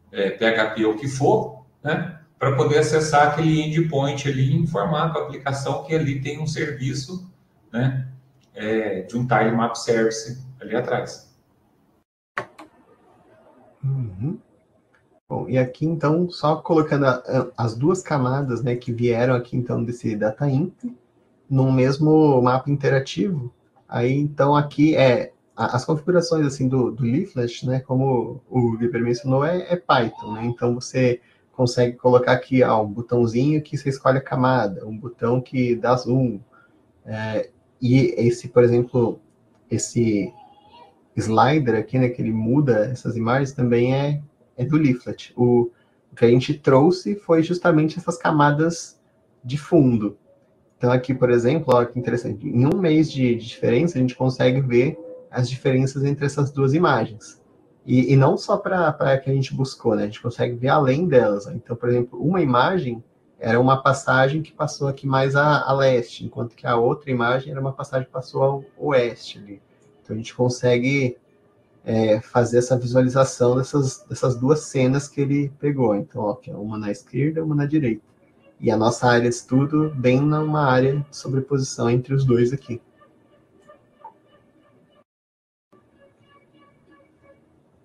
PHP ou o que for, né, para poder acessar aquele endpoint ali e informar com a aplicação que ali tem um serviço, né, de um Tile Map Service ali atrás. Uhum. Bom, e aqui, então, só colocando as duas camadas, né, que vieram aqui, então, desse DataInf, no mesmo mapa interativo. Aí, então, aqui as configurações, assim, do leaflet, né, como o Weber mencionou, é Python, né? Então, você consegue colocar aqui, um botãozinho que você escolhe a camada, um botão que dá zoom. E esse, por exemplo, esse slider aqui, né, que ele muda essas imagens, também é do leaflet. O que a gente trouxe foi justamente essas camadas de fundo. Então, aqui, por exemplo, olha que interessante, em um mês de diferença, a gente consegue ver as diferenças entre essas duas imagens. E não só para que a gente buscou, né? A gente consegue ver além delas. Então, por exemplo, uma imagem era uma passagem que passou aqui mais a leste, enquanto que a outra imagem era uma passagem que passou ao oeste ali. Então, a gente consegue fazer essa visualização dessas duas cenas que ele pegou. Então, ó, que é uma na esquerda e uma na direita. E a nossa área de estudo bem numa área de sobreposição entre os dois aqui.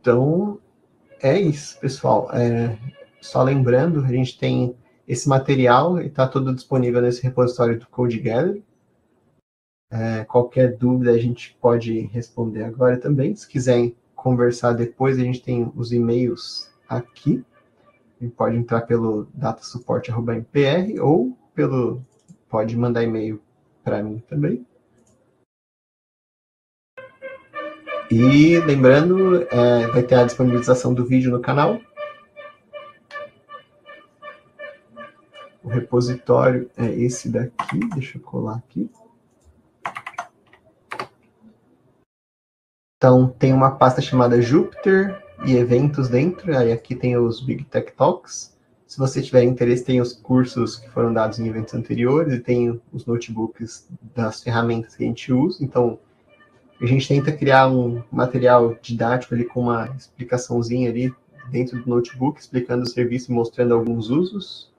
Então, é isso, pessoal. Só lembrando, a gente tem esse material e está todo disponível nesse repositório do Code Gallery. Qualquer dúvida a gente pode responder agora também. Se quiserem conversar depois, a gente tem os e-mails aqui. A gente pode entrar pelo datasupport@mpr ou pode mandar e-mail para mim também. E lembrando, vai ter a disponibilização do vídeo no canal. O repositório é esse daqui, deixa eu colar aqui. Então, tem uma pasta chamada Jupyter e eventos dentro, aí aqui tem os Big Tech Talks. Se você tiver interesse, tem os cursos que foram dados em eventos anteriores e tem os notebooks das ferramentas que a gente usa. Então, a gente tenta criar um material didático ali com uma explicaçãozinha ali dentro do notebook, explicando o serviço e mostrando alguns usos.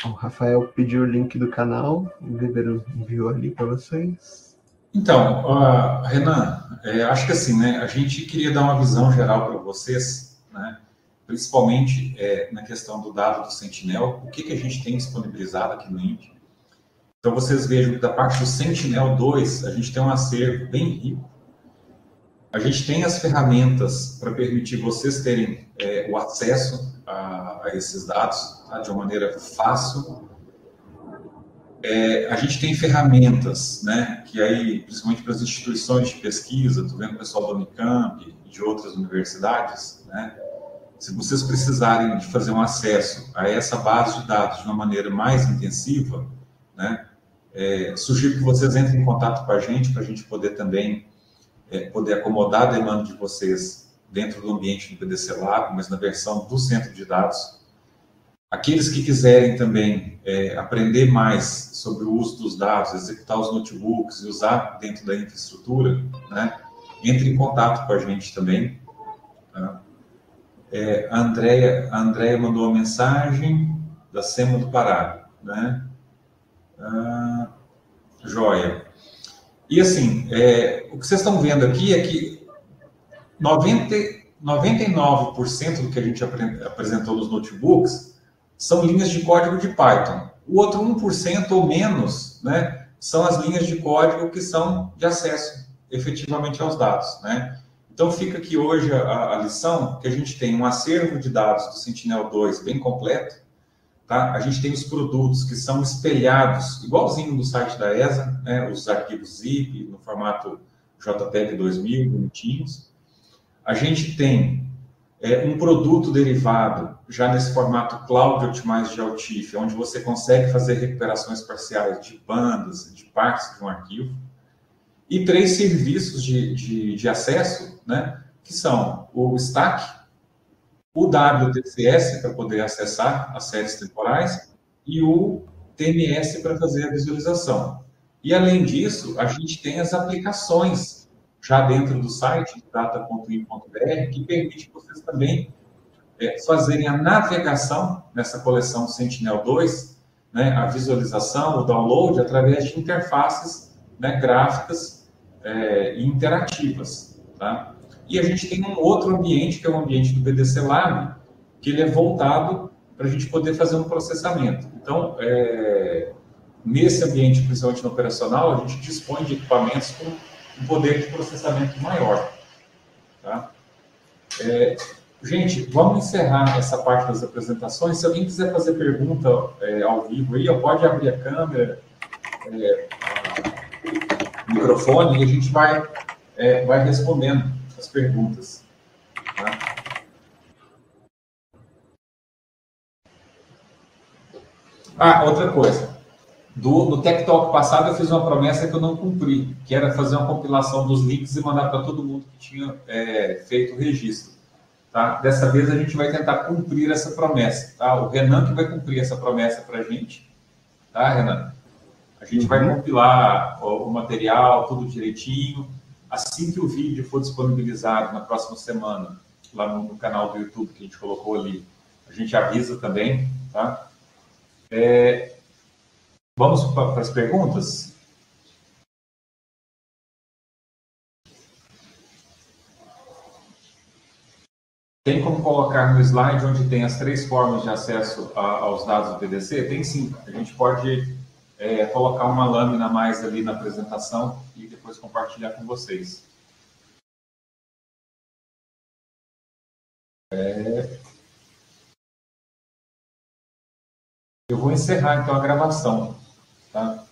O Rafael pediu o link do canal, o Weber enviou ali para vocês. Então, Renan, acho que assim, né, a gente queria dar uma visão geral para vocês, né, principalmente na questão do dado do Sentinel, o que a gente tem disponibilizado aqui no INPE. Então, vocês vejam que da parte do Sentinel-2, a gente tem um acervo bem rico. A gente tem as ferramentas para permitir vocês terem o acesso a esses dados, tá, de uma maneira fácil. A gente tem ferramentas, né, que aí, principalmente para as instituições de pesquisa, estou vendo o pessoal da Unicamp e de outras universidades, né, se vocês precisarem de fazer um acesso a essa base de dados de uma maneira mais intensiva, né, sugiro que vocês entrem em contato com a gente, para a gente poder também poder acomodar a demanda de vocês dentro do ambiente do PDC Lab, mas na versão do centro de dados. Aqueles que quiserem também aprender mais sobre o uso dos dados, executar os notebooks e usar dentro da infraestrutura, né, entre em contato com a gente também. Tá? A Andrea mandou uma mensagem da SEMA do Pará, né? Joia. E assim, o que vocês estão vendo aqui é que 99% do que a gente apresentou nos notebooks são linhas de código de Python. O outro 1% ou menos, né, são as linhas de código que são de acesso efetivamente aos dados, né? Então fica aqui hoje a lição que a gente tem um acervo de dados do Sentinel-2 bem completo, tá? A gente tem os produtos que são espelhados, igualzinho do site da ESA, né, os arquivos zip no formato JPEG 2000, bonitinhos. A gente tem um produto derivado, já nesse formato Cloud Optimized GeoTIFF, onde você consegue fazer recuperações parciais de bandas, de partes de um arquivo. E 3 serviços de acesso, né, que são o Stack, o WTCS, para poder acessar as séries temporais, e o TMS para fazer a visualização. E, além disso, a gente tem as aplicações já dentro do site, data.in.br, que permite que vocês também fazerem a navegação nessa coleção Sentinel-2, né, a visualização, o download, através de interfaces, né, gráficas e interativas. Tá? E a gente tem um outro ambiente, que é o ambiente do PDC Lab, que ele é voltado para a gente poder fazer um processamento. Então, nesse ambiente, principalmente no operacional, a gente dispõe de equipamentos com um poder de processamento maior. Tá? Gente, vamos encerrar essa parte das apresentações. Se alguém quiser fazer pergunta ao vivo aí, pode abrir a câmera, o microfone, e a gente vai respondendo as perguntas. Tá? Outra coisa. No Tech Talk passado, eu fiz uma promessa que eu não cumpri, que era fazer uma compilação dos links e mandar para todo mundo que tinha feito o registro. Tá? Dessa vez, a gente vai tentar cumprir essa promessa. Tá? O Renan que vai cumprir essa promessa para a gente. Tá, Renan? A gente vai compilar o material, tudo direitinho. Assim que o vídeo for disponibilizado na próxima semana, lá no canal do YouTube que a gente colocou ali, a gente avisa também. Tá? Vamos para as perguntas? Tem como colocar no slide onde tem as 3 formas de acesso aos dados do PDC? Tem sim. A gente pode colocar uma lâmina a mais ali na apresentação e depois compartilhar com vocês. Eu vou encerrar então a gravação. Tá?